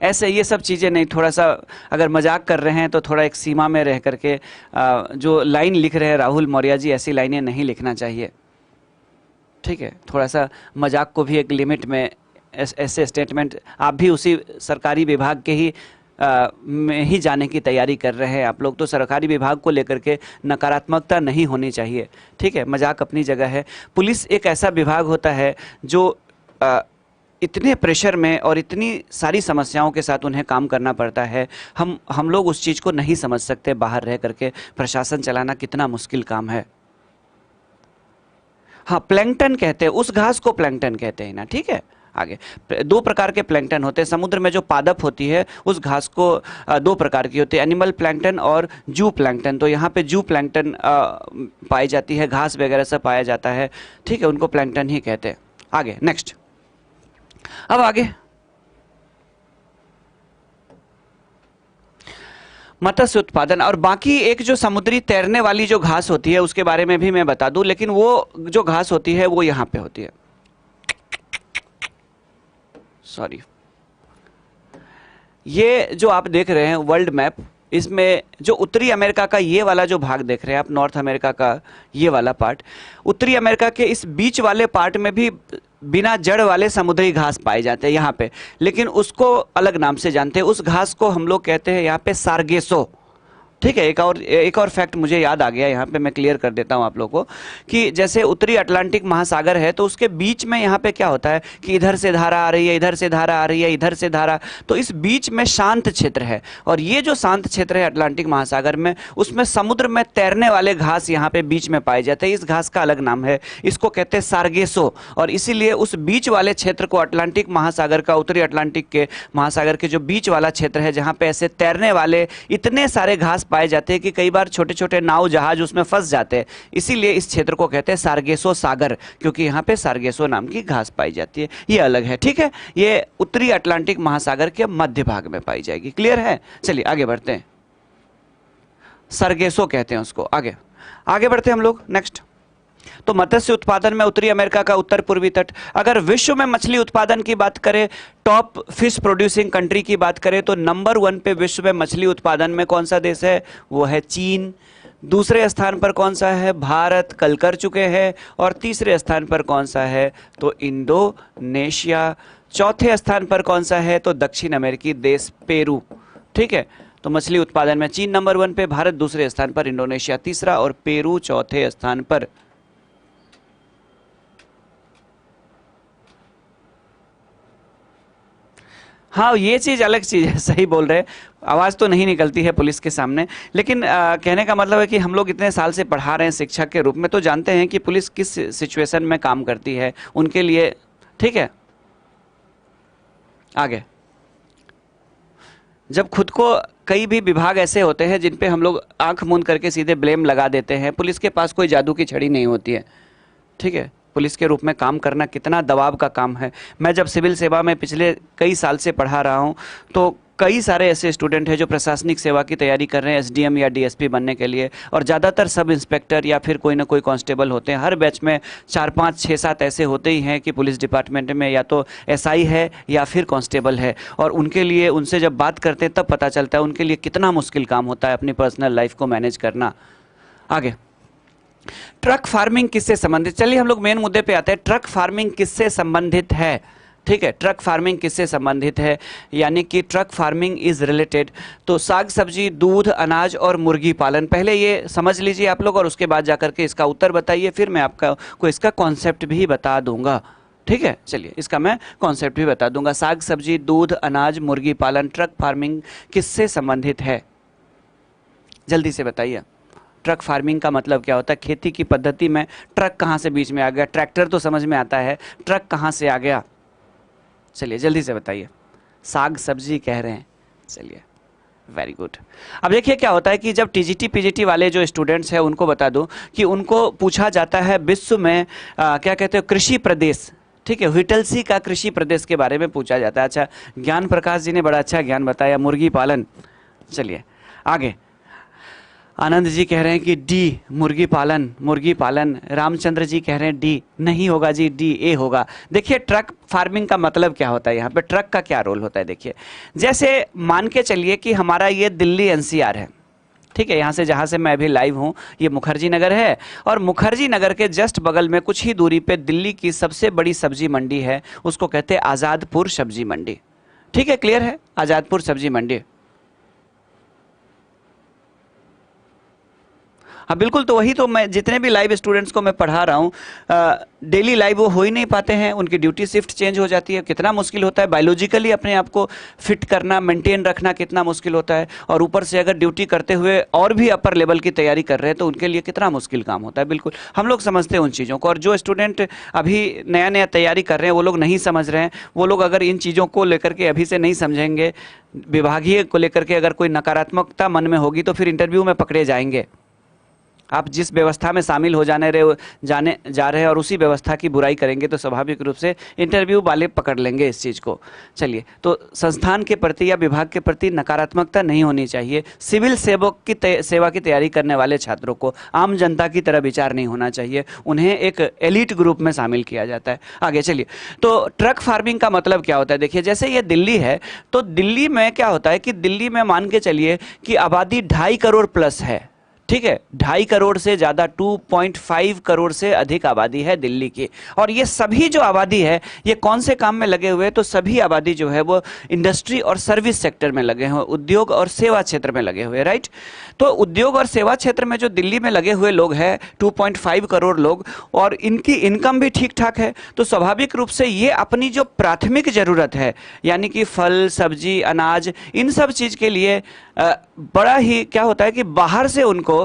ऐसे ये सब चीज़ें नहीं, थोड़ा सा अगर मजाक कर रहे हैं तो थोड़ा एक सीमा में रह करके जो लाइन लिख रहे हैं राहुल मौर्य जी, ऐसी लाइनें नहीं लिखना चाहिए, ठीक है। थोड़ा सा मजाक को भी एक लिमिट में, ऐसे स्टेटमेंट, आप भी उसी सरकारी विभाग के ही में ही जाने की तैयारी कर रहे हैं आप लोग, तो सरकारी विभाग को लेकर के नकारात्मकता नहीं होनी चाहिए, ठीक है। मजाक अपनी जगह है। पुलिस एक ऐसा विभाग होता है जो इतने प्रेशर में और इतनी सारी समस्याओं के साथ उन्हें काम करना पड़ता है। हम लोग उस चीज़ को नहीं समझ सकते, बाहर रह करके प्रशासन चलाना कितना मुश्किल काम है। हाँ, प्लैंकटन कहते हैं, उस घास को प्लैंकटन कहते हैं ना, ठीक है। आगे, दो प्रकार के प्लैंकटन होते हैं। समुद्र में जो पादप होती है उस घास को दो प्रकार की होती है, एनिमल प्लैंकटन और जू प्लैंकटन। तो यहाँ पे जू प्लैंकटन पाई जाती है, घास वगैरह सब पाया जाता है, ठीक है, उनको प्लैंकटन ही कहते हैं। आगे नेक्स्ट, अब आगे मत्स्य उत्पादन और बाकी एक जो समुद्री तैरने वाली जो घास होती है उसके बारे में भी मैं बता दूं, लेकिन वो जो घास होती है वो यहां पे होती है, सॉरी, ये जो आप देख रहे हैं वर्ल्ड मैप, इसमें जो उत्तरी अमेरिका का ये वाला जो भाग देख रहे हैं आप, नॉर्थ अमेरिका का ये वाला पार्ट, उत्तरी अमेरिका के इस बीच वाले पार्ट में भी बिना जड़ वाले समुद्री घास पाए जाते हैं यहाँ पे, लेकिन उसको अलग नाम से जानते हैं। उस घास को हम लोग कहते हैं यहाँ पे सार्गेसो, ठीक है। एक और फैक्ट मुझे याद आ गया, यहाँ पे मैं क्लियर कर देता हूँ आप लोगों को कि जैसे उत्तरी अटलांटिक महासागर है तो उसके बीच में यहाँ पे क्या होता है कि इधर से धारा आ रही है, इधर से धारा आ रही है, इधर से धारा, तो इस बीच में शांत क्षेत्र है, और ये जो शांत क्षेत्र है अटलांटिक महासागर में, उसमें समुद्र में तैरने वाले घास यहाँ पे बीच में पाए जाते हैं। इस घास का अलग नाम है, इसको कहते हैं सार्गेसो, और इसीलिए उस बीच वाले क्षेत्र को अटलांटिक महासागर का, उत्तरी अटलांटिक के महासागर के जो बीच वाला क्षेत्र है जहाँ पे ऐसे तैरने वाले इतने सारे घास पाए जाते हैं कि कई बार छोटे छोटे नाव जहाज उसमें फंस जाते हैं, इसीलिए इस क्षेत्र को कहते हैं सार्गेसो सागर, क्योंकि यहाँ पे सार्गेसो नाम की घास पाई जाती है। ये अलग है, ठीक है, ये उत्तरी अटलांटिक महासागर के मध्य भाग में पाई जाएगी। क्लियर है? चलिए आगे बढ़ते हैं, सार्गेसो कहते हैं उसको। आगे बढ़ते हैं हम लोग नेक्स्ट। तो मत्स्य उत्पादन में उत्तरी अमेरिका का उत्तर पूर्वी तट। अगर विश्व में मछली उत्पादन की बात करें, टॉप फिश प्रोड्यूसिंग कंट्री की बात करें, तो नंबर 1 पे विश्व में मछली उत्पादन में कौन सा देश है? वो है चीन। दूसरे स्थान पर कौन सा है? भारत, कल कर चुके हैं। और तीसरे स्थान पर कौन सा है? तो इंडोनेशिया। चौथे स्थान पर कौन सा है? तो दक्षिण अमेरिकी देश पेरू, ठीक है। तो मछली उत्पादन में चीन नंबर 1 पे, भारत दूसरे स्थान पर, इंडोनेशिया तीसरा और पेरू चौथे स्थान पर। हाँ, ये चीज़ अलग चीज़ है, सही बोल रहे हैं। आवाज़ तो नहीं निकलती है पुलिस के सामने, लेकिन कहने का मतलब है कि हम लोग इतने साल से पढ़ा रहे हैं शिक्षक के रूप में, तो जानते हैं कि पुलिस किस सिचुएशन में काम करती है उनके लिए, ठीक है। आगे, जब खुद को, कई भी विभाग ऐसे होते हैं जिन पे हम लोग आंख मूंद करके सीधे ब्लेम लगा देते हैं। पुलिस के पास कोई जादू की छड़ी नहीं होती है, ठीक है। पुलिस के रूप में काम करना कितना दबाव का काम है। मैं जब सिविल सेवा में पिछले कई साल से पढ़ा रहा हूँ, तो कई सारे ऐसे स्टूडेंट हैं जो प्रशासनिक सेवा की तैयारी कर रहे हैं एसडीएम या डीएसपी बनने के लिए, और ज़्यादातर सब इंस्पेक्टर या फिर कोई ना कोई कांस्टेबल होते हैं। हर बैच में 4, 5, 6, 7 ऐसे होते ही हैं कि पुलिस डिपार्टमेंट में या तो एसआई है या फिर कांस्टेबल है, और उनके लिए, उनसे जब बात करते हैं तब पता चलता है उनके लिए कितना मुश्किल काम होता है अपनी पर्सनल लाइफ को मैनेज करना। आगे, ट्रक फार्मिंग किससे संबंधित? चलिए हम लोग मेन मुद्दे पे आते हैं। ट्रक फार्मिंग किससे संबंधित है? ठीक है, ट्रक फार्मिंग किससे संबंधित है, यानी कि ट्रक फार्मिंग इज रिलेटेड, तो साग सब्जी, दूध, अनाज और मुर्गी पालन। पहले ये समझ लीजिए आप लोग और उसके बाद जाकर के इसका उत्तर बताइए, फिर मैं आपको इसका कॉन्सेप्ट भी बता दूंगा, ठीक है। चलिए, इसका मैं कॉन्सेप्ट भी बता दूंगा। साग सब्जी, दूध, अनाज, मुर्गी पालन, ट्रक फार्मिंग किससे संबंधित है? जल्दी से बताइए। ट्रक फार्मिंग का मतलब क्या होता है? खेती की पद्धति में ट्रक कहाँ से बीच में आ गया? ट्रैक्टर तो समझ में आता है, ट्रक कहाँ से आ गया? चलिए जल्दी से बताइए। साग सब्जी कह रहे हैं, चलिए वेरी गुड। अब देखिए क्या होता है कि जब टीजीटी पीजीटी वाले जो स्टूडेंट्स हैं उनको बता दूं कि उनको पूछा जाता है विश्व में क्या कहते हो, कृषि प्रदेश, ठीक है, व्हिटलसी का कृषि प्रदेश के बारे में पूछा जाता है। अच्छा, ज्ञान प्रकाश जी ने बड़ा अच्छा ज्ञान बताया, मुर्गी पालन। चलिए आगे, आनंद जी कह रहे हैं कि डी, मुर्गी पालन। रामचंद्र जी कह रहे हैं डी, नहीं होगा जी, डी ए होगा। देखिए ट्रक फार्मिंग का मतलब क्या होता है, यहाँ पे ट्रक का क्या रोल होता है। देखिए, जैसे मान के चलिए कि हमारा ये दिल्ली एनसीआर है, ठीक है, यहाँ से जहाँ से मैं अभी लाइव हूँ ये मुखर्जी नगर है, और मुखर्जी नगर के जस्ट बगल में कुछ ही दूरी पे दिल्ली की सबसे बड़ी सब्जी मंडी है, उसको कहते हैं आज़ादपुर सब्जी मंडी, ठीक है, क्लियर है, आज़ादपुर सब्जी मंडी। हाँ बिल्कुल, तो वही तो मैं जितने भी लाइव स्टूडेंट्स को मैं पढ़ा रहा हूँ, डेली लाइव वो हो ही नहीं पाते हैं, उनकी ड्यूटी शिफ्ट चेंज हो जाती है, कितना मुश्किल होता है बायोलॉजिकली अपने आप को फिट करना, मेंटेन रखना कितना मुश्किल होता है, और ऊपर से अगर ड्यूटी करते हुए और भी अपर लेवल की तैयारी कर रहे हैं तो उनके लिए कितना मुश्किल काम होता है। बिल्कुल हम लोग समझते हैं उन चीज़ों को, और जो स्टूडेंट अभी नया नया तैयारी कर रहे हैं वो लोग नहीं समझ रहे हैं। वो लोग अगर इन चीज़ों को लेकर के अभी से नहीं समझेंगे, विभागीय को लेकर के अगर कोई नकारात्मकता मन में होगी तो फिर इंटरव्यू में पकड़े जाएंगे। आप जिस व्यवस्था में शामिल हो जाने जा रहे हैं और उसी व्यवस्था की बुराई करेंगे तो स्वाभाविक रूप से इंटरव्यू वाले पकड़ लेंगे इस चीज़ को। चलिए, तो संस्थान के प्रति या विभाग के प्रति नकारात्मकता नहीं होनी चाहिए। सिविल सेवक की सेवा की तैयारी करने वाले छात्रों को आम जनता की तरह विचार नहीं होना चाहिए, उन्हें एक एलिट ग्रुप में शामिल किया जाता है। आगे चलिए, तो ट्रक फार्मिंग का मतलब क्या होता है? देखिए, जैसे ये दिल्ली है, तो दिल्ली में क्या होता है कि दिल्ली में मान के चलिए कि आबादी 2.5 करोड़ प्लस है। ठीक है, 2.5 करोड़ से ज़्यादा, 2.5 करोड़ से अधिक आबादी है दिल्ली की। और ये सभी जो आबादी है ये कौन से काम में लगे हुए हैं? तो सभी आबादी जो है वो इंडस्ट्री और सर्विस सेक्टर में लगे हुए, उद्योग और सेवा क्षेत्र में लगे हुए, राइट। तो उद्योग और सेवा क्षेत्र में जो दिल्ली में लगे हुए लोग हैं 2.5 करोड़ लोग, और इनकी इनकम भी ठीक ठाक है, तो स्वाभाविक रूप से ये अपनी जो प्राथमिक ज़रूरत है यानी कि फल सब्जी अनाज, इन सब चीज़ के लिए बड़ा ही क्या होता है कि बाहर से उनको,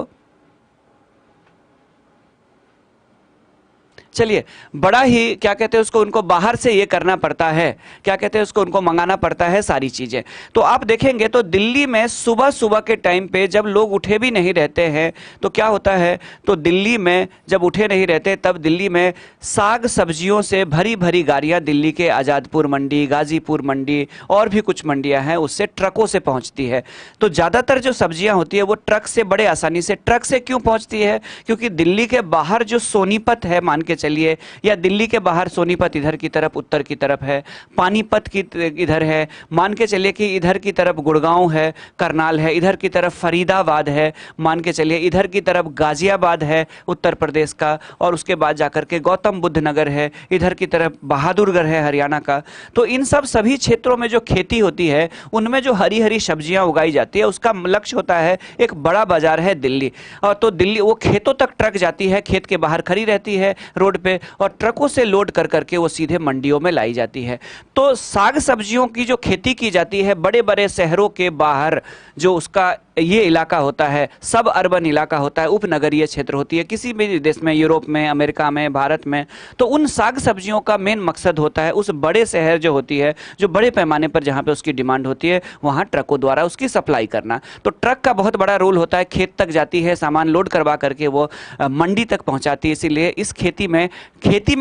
चलिए, बड़ा ही क्या कहते हैं उसको, उनको बाहर से ये करना पड़ता है, क्या कहते हैं उसको, उनको मंगाना पड़ता है सारी चीज़ें। तो आप देखेंगे तो दिल्ली में सुबह सुबह के टाइम पे जब लोग उठे भी नहीं रहते हैं तो क्या होता है, तो दिल्ली में जब उठे नहीं रहते तब दिल्ली में साग सब्जियों से भरी भरी गाड़ियाँ दिल्ली के आज़ादपुर मंडी, गाजीपुर मंडी और भी कुछ मंडियाँ हैं उससे ट्रकों से पहुँचती है। तो ज़्यादातर जो सब्जियाँ होती है वो ट्रक से बड़े आसानी से, ट्रक से क्यों पहुँचती है? क्योंकि दिल्ली के बाहर जो सोनीपत है मान के चलिए, या दिल्ली के बाहर सोनीपत इधर की तरफ उत्तर की तरफ है, पानीपत की इधर है, मान के चलिए कि इधर की तरफ गुड़गांव है, करनाल है, इधर की तरफ फरीदाबाद है, मान के चलिए इधर की तरफ गाजियाबाद है उत्तर प्रदेश का, और उसके बाद जाकर के गौतम बुद्ध नगर है, इधर की तरफ बहादुरगढ़ है हरियाणा का। तो इन सब सभी क्षेत्रों में जो खेती होती है उनमें जो हरी हरी सब्जियां उगाई जाती है उसका लक्ष्य होता है एक बड़ा बाजार है दिल्ली। और तो दिल्ली वो खेतों तक ट्रक जाती है, खेत के बाहर खड़ी रहती है रोड पे, और ट्रकों से लोड कर करके वो सीधे मंडियों में लाई जाती है। तो साग सब्जियों की जो खेती की जाती है बड़े बड़े शहरों के बाहर, जो उसका ये इलाका होता है सब अर्बन इलाका होता है, उपनगरीय क्षेत्र होती है किसी भी देश में, यूरोप में, अमेरिका में, भारत में, तो उन साग सब्जियों का मेन मकसद होता है उस बड़े शहर जो होती है, जो बड़े पैमाने पर जहाँ पे उसकी डिमांड होती है वहाँ ट्रकों द्वारा उसकी सप्लाई करना। तो ट्रक का बहुत बड़ा रोल होता है, खेत तक जाती है, सामान लोड करवा करके वो मंडी तक पहुँचाती है। इसीलिए इस खेती में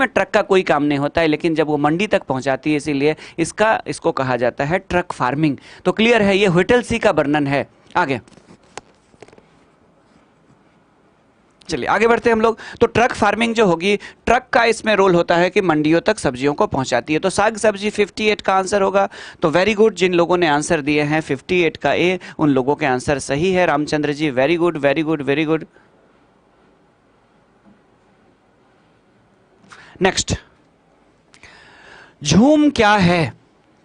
ट्रक का कोई काम नहीं होता है, लेकिन जब वो मंडी तक पहुँचाती है इसीलिए इसको कहा जाता है ट्रक फार्मिंग। तो क्लियर है, ये व्हिटल सी का वर्णन है। आगे चलिए, आगे बढ़ते हैं हम लोग। तो ट्रक फार्मिंग जो होगी, ट्रक का इसमें रोल होता है कि मंडियों तक सब्जियों को पहुंचाती है। तो साग सब्जी 58 का आंसर होगा। तो वेरी गुड, जिन लोगों ने आंसर दिए हैं 58 का ए, उन लोगों के आंसर सही है। Ramchandra ji very good very good very good. Next, झूम क्या है?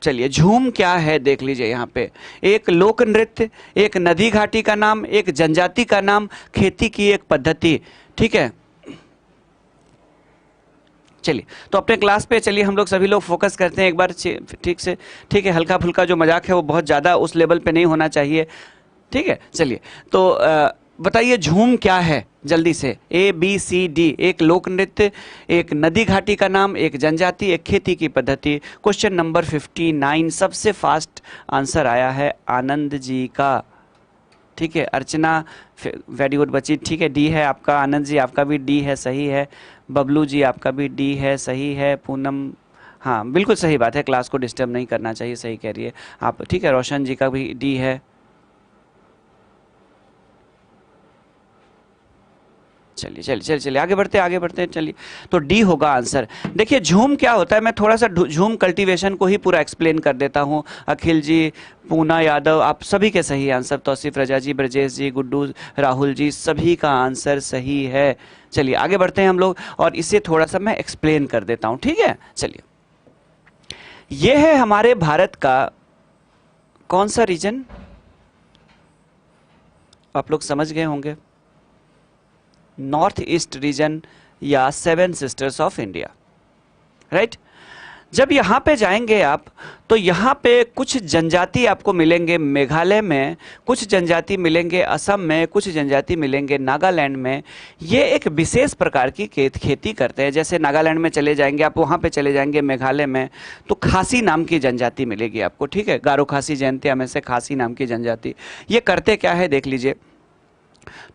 चलिए, झूम क्या है देख लीजिए यहाँ पे। एक लोक नृत्य, एक नदी घाटी का नाम, एक जनजाति का नाम, खेती की एक पद्धति। ठीक है, चलिए तो अपने क्लास पे चलिए हम लोग सभी लोग फोकस करते हैं एक बार ठीक से। ठीक है, हल्का फुल्का जो मजाक है वो बहुत ज़्यादा उस लेवल पे नहीं होना चाहिए। ठीक है, चलिए तो बताइए झूम क्या है जल्दी से। ABCD, एक लोक नृत्य, एक नदी घाटी का नाम, एक जनजाति, एक खेती की पद्धति। क्वेश्चन नंबर 59, सबसे फास्ट आंसर आया है आनंद जी का। ठीक है, अर्चना वेरी गुड बच्ची। ठीक है, डी है आपका। आनंद जी आपका भी डी है, सही है। बबलू जी आपका भी डी है, सही है। पूनम, हाँ बिल्कुल सही बात है, क्लास को डिस्टर्ब नहीं करना चाहिए, सही कह रही है आप। ठीक है, रोशन जी का भी डी है। चलिए चलिए चलिए चलिए आगे बढ़ते हैं चलिए। तो डी होगा आंसर। देखिए झूम क्या होता है, मैं थोड़ा सा झूम कल्टीवेशन को ही पूरा एक्सप्लेन कर देता हूँ। अखिल जी, पूना यादव, आप सभी के सही आंसर। तौसीफ रजा जी, ब्रजेश जी, गुड्डू, राहुल जी, सभी का आंसर सही है। चलिए आगे बढ़ते हैं हम लोग, और इसे थोड़ा सा मैं एक्सप्लेन कर देता हूँ। ठीक है, चलिए, ये है हमारे भारत का कौन सा रीजन, आप लोग समझ गए होंगे। नॉर्थ ईस्ट रीजन या seven sisters of India, right. जब यहाँ पे जाएंगे आप तो यहाँ पे कुछ जनजाति आपको मिलेंगे मेघालय में, कुछ जनजाति मिलेंगे असम में, कुछ जनजाति मिलेंगे नागालैंड में। ये एक विशेष प्रकार की खेती करते हैं। जैसे नागालैंड में चले जाएंगे आप, वहाँ पे चले जाएंगे मेघालय में तो खासी नाम की जनजाति मिलेगी आपको, ठीक है, गारो खासी जयंतिया में से खासी नाम की जनजाति। ये करते क्या है देख लीजिए।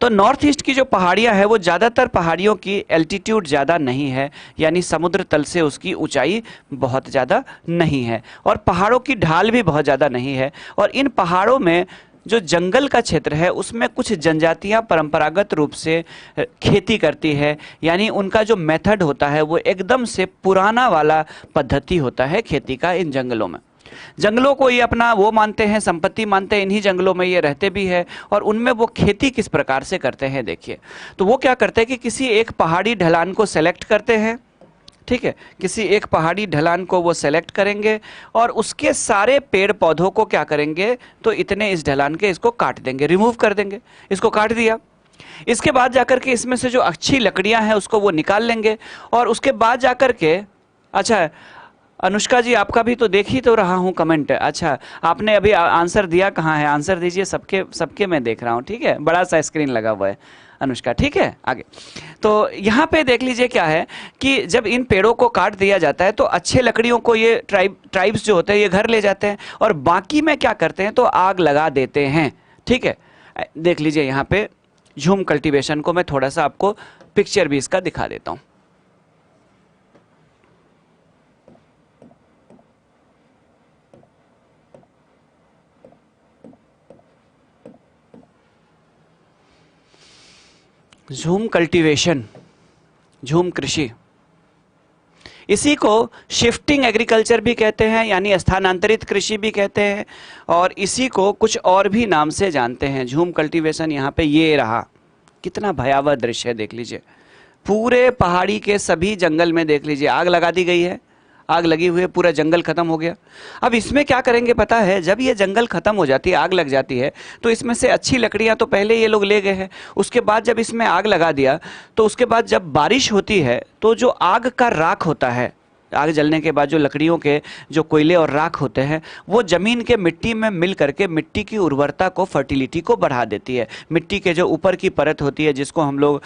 तो नॉर्थ ईस्ट की जो पहाड़ियां हैं वो ज़्यादातर पहाड़ियों की एल्टीट्यूड ज़्यादा नहीं है, यानी समुद्र तल से उसकी ऊंचाई बहुत ज़्यादा नहीं है, और पहाड़ों की ढाल भी बहुत ज़्यादा नहीं है। और इन पहाड़ों में जो जंगल का क्षेत्र है उसमें कुछ जनजातियां परंपरागत रूप से खेती करती है, यानी उनका जो मेथड होता है वो एकदम से पुराना वाला पद्धति होता है खेती का। इन जंगलों में, जंगलों को ये अपना वो मानते हैं, संपत्ति मानते हैं, इन्हीं जंगलों में ये रहते भी है। और उनमें वो खेती किस प्रकार से करते हैं देखिए। तो वो क्या करते हैं कि किसी एक पहाड़ी ढलान को सेलेक्ट करते हैं, ठीक है, किसी एक पहाड़ी ढलान को वो सेलेक्ट करेंगे और उसके सारे पेड़ पौधों को क्या करेंगे, तो इतने इस ढलान के इसको काट देंगे, रिमूव कर देंगे। इसको काट दिया, इसके बाद जाकर के इसमें से जो अच्छी लकड़ियां हैं उसको वो निकाल लेंगे। और उसके बाद जाकर के, अच्छा अनुष्का जी आपका भी तो देख ही तो रहा हूँ कमेंट। अच्छा, आपने अभी आंसर दिया कहाँ है, आंसर दीजिए, सबके सबके मैं देख रहा हूँ, ठीक है, बड़ा सा स्क्रीन लगा हुआ है अनुष्का, ठीक है। आगे तो यहाँ पे देख लीजिए क्या है कि जब इन पेड़ों को काट दिया जाता है तो अच्छे लकड़ियों को ये ट्राइब्स जो होते हैं ये घर ले जाते हैं, और बाकी में क्या करते हैं तो आग लगा देते हैं, ठीक है। देख लीजिए यहाँ पे झूम कल्टीवेशन को मैं थोड़ा सा आपको पिक्चर भी इसका दिखा देता हूँ। झूम कल्टीवेशन, झूम कृषि, इसी को शिफ्टिंग एग्रीकल्चर भी कहते हैं, यानी स्थानांतरित कृषि भी कहते हैं, और इसी को कुछ और भी नाम से जानते हैं। झूम कल्टीवेशन यहाँ पे ये रहा, कितना भयावह दृश्य है देख लीजिए। पूरे पहाड़ी के सभी जंगल में देख लीजिए आग लगा दी गई है, आग लगी हुई है, पूरा जंगल खत्म हो गया। अब इसमें क्या करेंगे पता है, जब ये जंगल खत्म हो जाती है, आग लग जाती है, तो इसमें से अच्छी लकड़ियां तो पहले ये लोग ले गए हैं। उसके बाद जब इसमें आग लगा दिया तो उसके बाद जब बारिश होती है तो जो आग का राख होता है, आग जलने के बाद जो लकड़ियों के जो कोयले और राख होते हैं वो जमीन के मिट्टी में मिल करके मिट्टी की उर्वरता को, फर्टिलिटी को बढ़ा देती है। मिट्टी के जो ऊपर की परत होती है जिसको हम लोग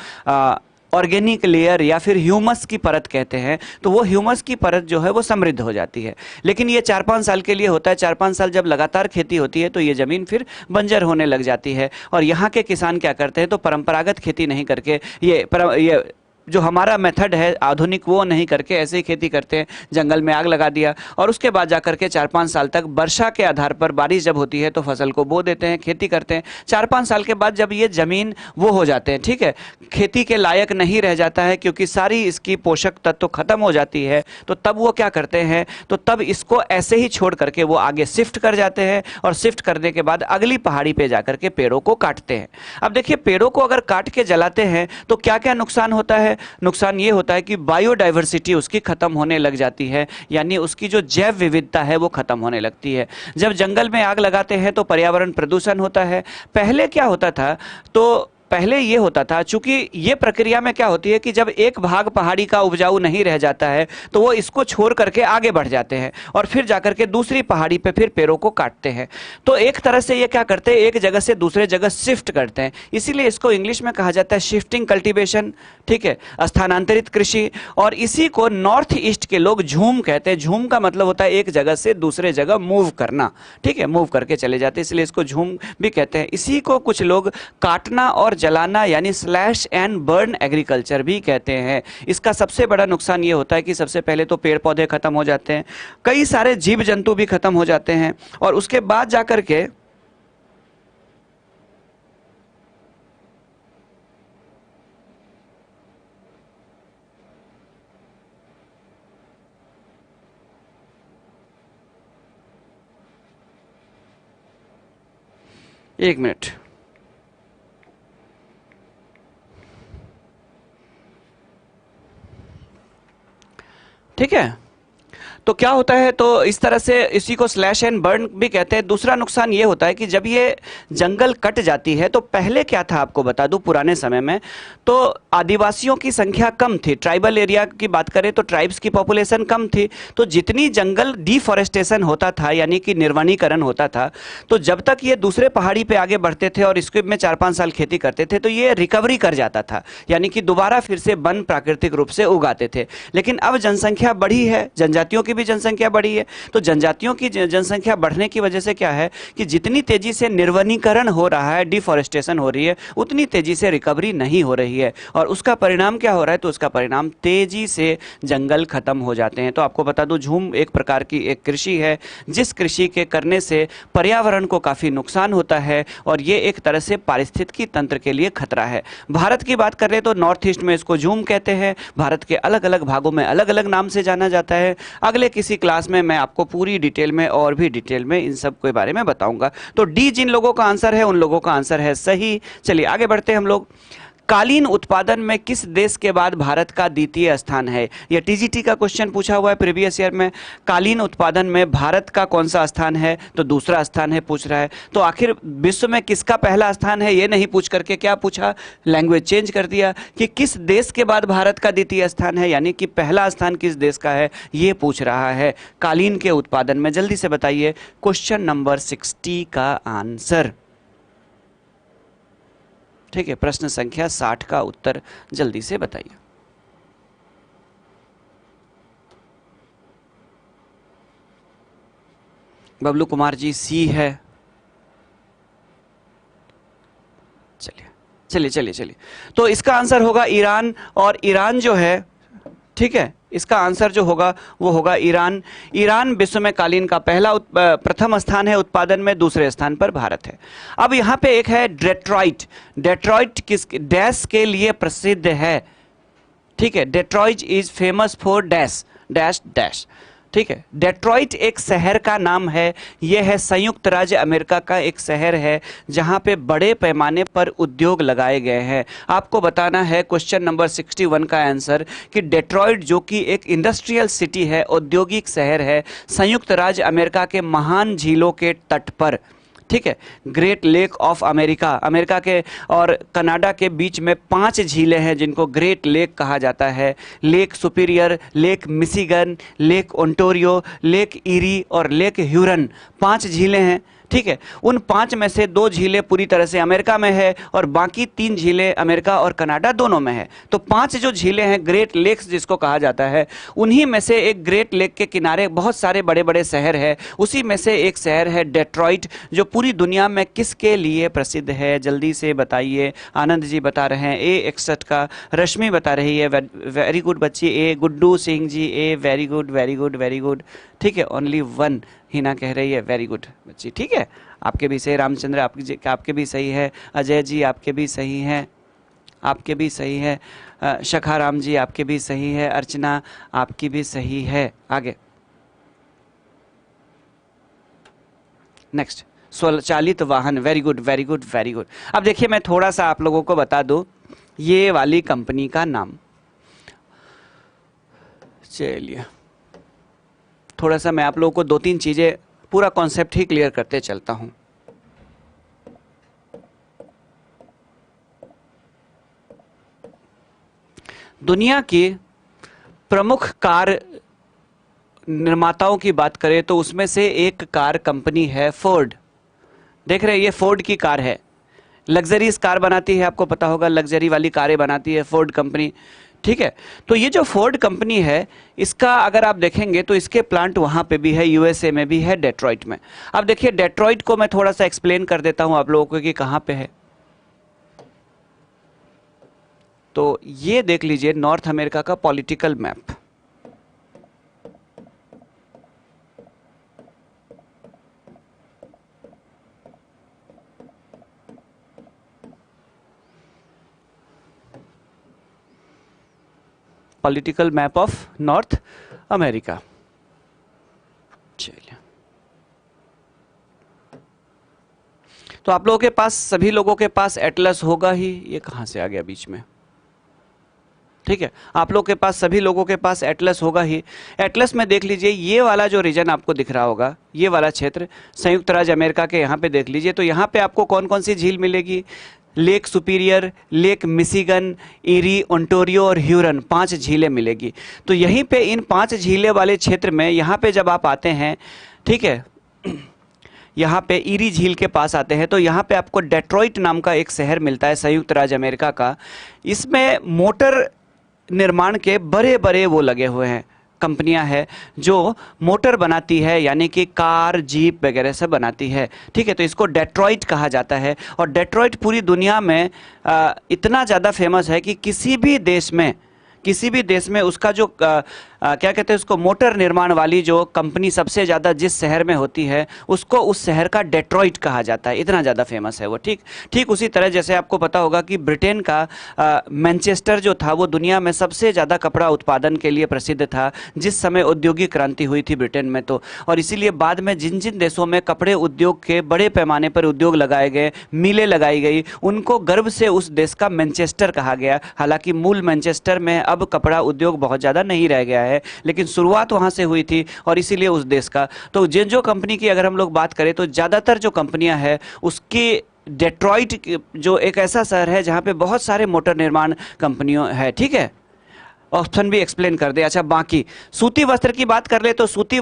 ऑर्गेनिक लेयर या फिर ह्यूमस की परत कहते हैं, तो वो ह्यूमस की परत जो है वो समृद्ध हो जाती है। लेकिन ये 4-5 साल के लिए होता है। 4-5 साल जब लगातार खेती होती है तो ये ज़मीन फिर बंजर होने लग जाती है। और यहाँ के किसान क्या करते हैं तो परंपरागत खेती नहीं करके ये जो हमारा मेथड है आधुनिक वो नहीं करके ऐसे ही खेती करते हैं। जंगल में आग लगा दिया और उसके बाद जाकर के 4-5 साल तक वर्षा के आधार पर बारिश जब होती है तो फसल को बो देते हैं, खेती करते हैं। 4-5 साल के बाद जब ये ज़मीन वो हो जाते हैं, ठीक है, खेती के लायक नहीं रह जाता है क्योंकि सारी इसकी पोषक तत्व खत्म हो जाती है, तो तब वो क्या करते हैं, तो तब इसको ऐसे ही छोड़ करके वो आगे शिफ्ट कर जाते हैं। और शिफ्ट करने के बाद अगली पहाड़ी पे जाकर के पेड़ों को काटते हैं। अब देखिए, पेड़ों को अगर काट के जलाते हैं तो क्या क्या नुकसान होता है। नुकसान ये होता है कि बायोडाइवर्सिटी उसकी खत्म होने लग जाती है, यानी उसकी जो जैव विविधता है वो खत्म होने लगती है। जब जंगल में आग लगाते हैं तो पर्यावरण प्रदूषण होता है। पहले क्या होता था, तो पहले ये होता था, चूंकि ये प्रक्रिया में क्या होती है कि जब एक भाग पहाड़ी का उपजाऊ नहीं रह जाता है तो वो इसको छोड़ करके आगे बढ़ जाते हैं और फिर जाकर के दूसरी पहाड़ी पे फिर पेड़ों को काटते हैं। तो एक तरह से ये क्या करते हैं, एक जगह से दूसरे जगह शिफ्ट करते हैं। इसीलिए इसको इंग्लिश में कहा जाता है शिफ्टिंग कल्टीवेशन, ठीक है, स्थानांतरित कृषि। और इसी को नॉर्थ ईस्ट के लोग झूम कहते हैं। झूम का मतलब होता है एक जगह से दूसरे जगह मूव करना, ठीक है, मूव करके चले जाते हैं, इसलिए इसको झूम भी कहते हैं। इसी को कुछ लोग काटना और जलाना यानी स्लैश एंड बर्न एग्रीकल्चर भी कहते हैं। इसका सबसे बड़ा नुकसान ये होता है कि सबसे पहले तो पेड़ पौधे खत्म हो जाते हैं, कई सारे जीव जंतु भी खत्म हो जाते हैं, और उसके बाद जाकर के एक मिनट, ठीक है। तो क्या होता है, तो इस तरह से इसी को स्लैश एंड बर्न भी कहते हैं। दूसरा नुकसान ये होता है कि जब ये जंगल कट जाती है, तो पहले क्या था आपको बता दूं, पुराने समय में तो आदिवासियों की संख्या कम थी। ट्राइबल एरिया की बात करें तो ट्राइब्स की पॉपुलेशन कम थी, तो जितनी जंगल डिफॉरेस्टेशन होता था यानी कि निर्वनीकरण होता था, तो जब तक ये दूसरे पहाड़ी पे आगे बढ़ते थे और इसके में 4-5 साल खेती करते थे, तो ये रिकवरी कर जाता था, यानी कि दोबारा फिर से वन प्राकृतिक रूप से उगाते थे। लेकिन अब जनसंख्या बढ़ी है, जनजातियों की भी जनसंख्या बढ़ी है, तो जनजातियों की जनसंख्या बढ़ने की वजह से क्या है कि जितनी तेजी से निर्वनीकरण हो रहा है, डिफॉरेस्टेशन हो रही है, उतनी तेजी से रिकवरी नहीं हो रही है। और उसका परिणाम क्या हो रहा है, तो उसका परिणाम तेजी से जंगल खत्म हो जाते हैं। तो आपको बता दूं, झूम एक प्रकार की एक कृषि है, जिस कृषि के करने से पर्यावरण को काफी नुकसान होता है और ये एक तरह से पारिस्थितिकी तंत्र के लिए खतरा है। भारत की बात करें तो नॉर्थ ईस्ट में इसको झूम कहते हैं, भारत के अलग अलग भागों में अलग अलग नाम से जाना जाता है। अगले किसी क्लास में मैं आपको पूरी डिटेल में और भी डिटेल में इन सब के बारे में बताऊंगा। तो डी जिन लोगों का आंसर है उन लोगों का आंसर है सही। चलिए आगे बढ़ते हैं हम लोग। कालीन उत्पादन में किस देश के बाद भारत का द्वितीय स्थान है? यह टीजीटी का क्वेश्चन पूछा हुआ है प्रीवियस ईयर में। कालीन उत्पादन में भारत का कौन सा स्थान है? तो दूसरा स्थान है पूछ रहा है। तो आखिर विश्व में किसका पहला स्थान है, ये नहीं पूछ करके क्या पूछा, लैंग्वेज चेंज कर दिया कि किस देश के बाद भारत का द्वितीय स्थान है, यानी कि पहला स्थान किस देश का है, ये पूछ रहा है कालीन के उत्पादन में। जल्दी से बताइए क्वेश्चन नंबर 60 का आंसर। ठीक है, प्रश्न संख्या 60 का उत्तर जल्दी से बताइए। बबलू कुमार जी सी है। चलिए चलिए चलिए चलिए, तो इसका आंसर होगा ईरान। और ईरान जो है, ठीक है, इसका आंसर जो होगा वो होगा ईरान। ईरान विश्व में कालीन का प्रथम स्थान है उत्पादन में, दूसरे स्थान पर भारत है। अब यहाँ पे एक है डेट्रॉइट। डेट्रॉइट किस डैश के लिए प्रसिद्ध है? ठीक है, Detroit is famous for dash dash dash. ठीक है, डेट्रॉइट एक शहर का नाम है। यह है संयुक्त राज्य अमेरिका का एक शहर है जहां पे बड़े पैमाने पर उद्योग लगाए गए हैं। आपको बताना है क्वेश्चन नंबर 61 का आंसर कि डेट्रॉइट जो कि एक इंडस्ट्रियल सिटी है, औद्योगिक शहर है, संयुक्त राज्य अमेरिका के महान झीलों के तट पर। ठीक है, great lake of America, America के और कनाडा के बीच में 5 झीलें हैं जिनको ग्रेट लेक कहा जाता है। Lake superior, lake Michigan, lake Ontario, lake eerie और लेक ह्यूरन, 5 झीलें हैं। ठीक है, उन 5 में से 2 झीलें पूरी तरह से अमेरिका में है और बाकी 3 झीलें अमेरिका और कनाडा दोनों में है। तो 5 जो झीलें हैं, ग्रेट लेक्स जिसको कहा जाता है, उन्हीं में से एक ग्रेट लेक के किनारे बहुत सारे बड़े बड़े शहर है। उसी में से एक शहर है डेट्रॉइट, जो पूरी दुनिया में किसके लिए प्रसिद्ध है? जल्दी से बताइए। आनंद जी बता रहे हैं ए 61 का, रश्मि बता रही है वेरी गुड बच्ची ए, गुड्डू सिंह जी ए, very good very good very good. ठीक है, ओनली 1 हिना कह रही है वेरी गुड बच्ची। ठीक है, आपके भी सही, रामचंद्र आपके भी सही है, अजय जी आपके भी सही हैं, आपके भी सही है, शखाराम जी आपके भी सही है, अर्चना आपकी भी सही है। आगे नेक्स्ट, स्वचालित वाहन, very good very good very good. अब देखिए मैं थोड़ा सा आप लोगों को बता दूं ये वाली कंपनी का नाम। चलिए थोड़ा सा मैं आप लोगों को 2-3 चीजें, पूरा कॉन्सेप्ट ही क्लियर करते चलता हूं। दुनिया की प्रमुख कार निर्माताओं की बात करें तो उसमें से एक कार कंपनी है फोर्ड। देख रहे हैं, ये फोर्ड की कार है, लग्जरीज कार बनाती है, आपको पता होगा लग्जरी वाली कारें बनाती है फोर्ड कंपनी। ठीक है, तो ये जो फोर्ड कंपनी है, इसका अगर आप देखेंगे तो इसके प्लांट वहाँ पे भी है, यूएसए में भी है, डेट्रॉइट में। अब देखिए डेट्रॉइट को मैं थोड़ा सा एक्सप्लेन कर देता हूँ आप लोगों को कि कहाँ पे है। तो ये देख लीजिए नॉर्थ अमेरिका का political map. Political map of north America. चलिए, तो आप लोगों के पास, सभी लोगों के पास एटलस होगा ही। ये कहां से आ गया बीच में? ठीक है, आप लोग के पास, सभी लोगों के पास एटलस होगा ही। एटलस में देख लीजिए, ये वाला जो रीजन आपको दिख रहा होगा, ये वाला क्षेत्र संयुक्त राज्य अमेरिका के, यहाँ पे देख लीजिए, तो यहाँ पे आपको कौन कौन सी झील मिलेगी? Lake superior, lake Michigan, eri, Ontario और ह्यूरन, 5 झीलें मिलेगी। तो यहीं पे इन 5 झीलें वाले क्षेत्र में, यहाँ पे जब आप आते हैं, ठीक है, यहाँ पे ईरी झील के पास आते हैं, तो यहाँ पे आपको डेट्रॉइट नाम का एक शहर मिलता है संयुक्त राज्य अमेरिका का। इसमें मोटर निर्माण के बड़े बड़े वो लगे हुए हैं, कंपनियां हैं जो मोटर बनाती है, यानी कि कार, जीप वगैरह सब बनाती है। ठीक है, तो इसको डेट्रॉइट कहा जाता है। और डेट्रॉइट पूरी दुनिया में इतना ज़्यादा फेमस है कि किसी भी देश में उसका जो क्या कहते हैं उसको, मोटर निर्माण वाली जो कंपनी सबसे ज़्यादा जिस शहर में होती है, उसको उस शहर का डेट्रॉइट कहा जाता है, इतना ज़्यादा फेमस है वो। ठीक उसी तरह जैसे आपको पता होगा कि ब्रिटेन का मैनचेस्टर जो था, वो दुनिया में सबसे ज़्यादा कपड़ा उत्पादन के लिए प्रसिद्ध था जिस समय औद्योगिक क्रांति हुई थी ब्रिटेन में। तो और इसीलिए बाद में जिन जिन देशों में कपड़े उद्योग के बड़े पैमाने पर उद्योग लगाए गए, मिलें लगाई गई, उनको गर्व से उस देश का मैनचेस्टर कहा गया। हालांकि मूल मैनचेस्टर में अब कपड़ा उद्योग बहुत ज़्यादा नहीं रह गया है, लेकिन शुरुआत वहां से हुई थी और इसीलिए उस देश का। तो जिन जो कंपनी की अगर हम लोग बात करें, तो ज़्यादातर जो कंपनियां हैं उसकी डेट्रॉइट जो एक ऐसा शहर है जहां पे बहुत सारे मोटर निर्माण कंपनियों है। ठीक है, ऑप्शन भी एक्सप्लेन कर दे। अच्छा, बाकी सूती वस्त्र की बात कर ले तो सूती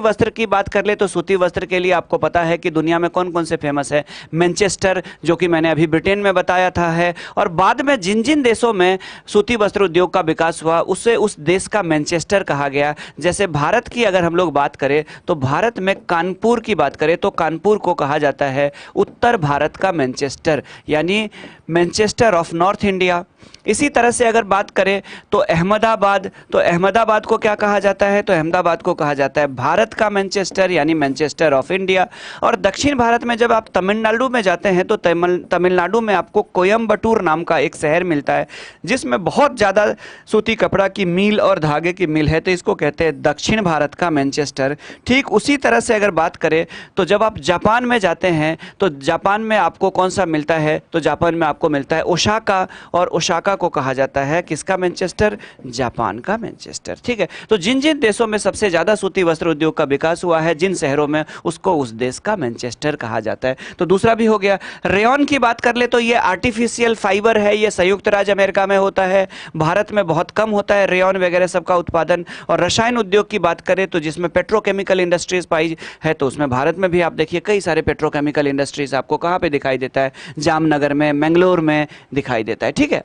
वस्त्र के लिए आपको पता है कि दुनिया में कौन कौन से फेमस है। मैनचेस्टर, जो कि मैंने अभी ब्रिटेन में बताया था है, और बाद में जिन जिन देशों में सूती वस्त्र उद्योग का विकास हुआ उसे उस देश का मैनचेस्टर कहा गया। जैसे भारत की अगर हम लोग बात करें, तो भारत में कानपुर की बात करें तो कानपुर को कहा जाता है उत्तर भारत का मैनचेस्टर, यानी मैनचेस्टर ऑफ नॉर्थ इंडिया। इसी तरह से अगर बात करें तो अहमदाबाद को क्या कहा जाता है? तो अहमदाबाद को कहा जाता है भारत का मैनचेस्टर, यानी मैनचेस्टर ऑफ इंडिया। और दक्षिण भारत में जब आप तमिलनाडु में जाते हैं तो तमिलनाडु में आपको कोयम्बटूर नाम का एक शहर मिलता है जिसमें बहुत ज़्यादा सूती कपड़ा की मिल और धागे की मिल है, तो इसको कहते हैं दक्षिण भारत का मैनचेस्टर। ठीक उसी तरह से अगर बात करें तो जब आप जापान में जाते हैं तो जापान में आपको कौन सा मिलता है? तो जापान में आपको मिलता है ओसाका, और ओसाका को कहा जाता है किसका मैनचेस्टर? जापान का मैनचेस्टर। ठीक है, तो जिन जिन देशों में सबसे ज्यादा सूती वस्त्र उद्योग का विकास हुआ है, जिन शहरों में, उसको उस देश का मैनचेस्टर कहा जाता है। तो दूसरा भी हो गया। रेयॉन की बात कर ले तो ये आर्टिफिशियल फाइबर है, ये संयुक्त राज्य अमेरिका में होता है, भारत में बहुत कम होता है रेयॉन वगैरह सबका उत्पादन। और रसायन उद्योग की बात करें तो जिसमें पेट्रोकेमिकल इंडस्ट्रीज पाई है, तो उसमें भारत में भी आप देखिए कई सारे पेट्रोकेमिकल इंडस्ट्रीज आपको कहाँ पे दिखाई देता है? जामनगर में, मैंगलोर में दिखाई देता है। ठीक है,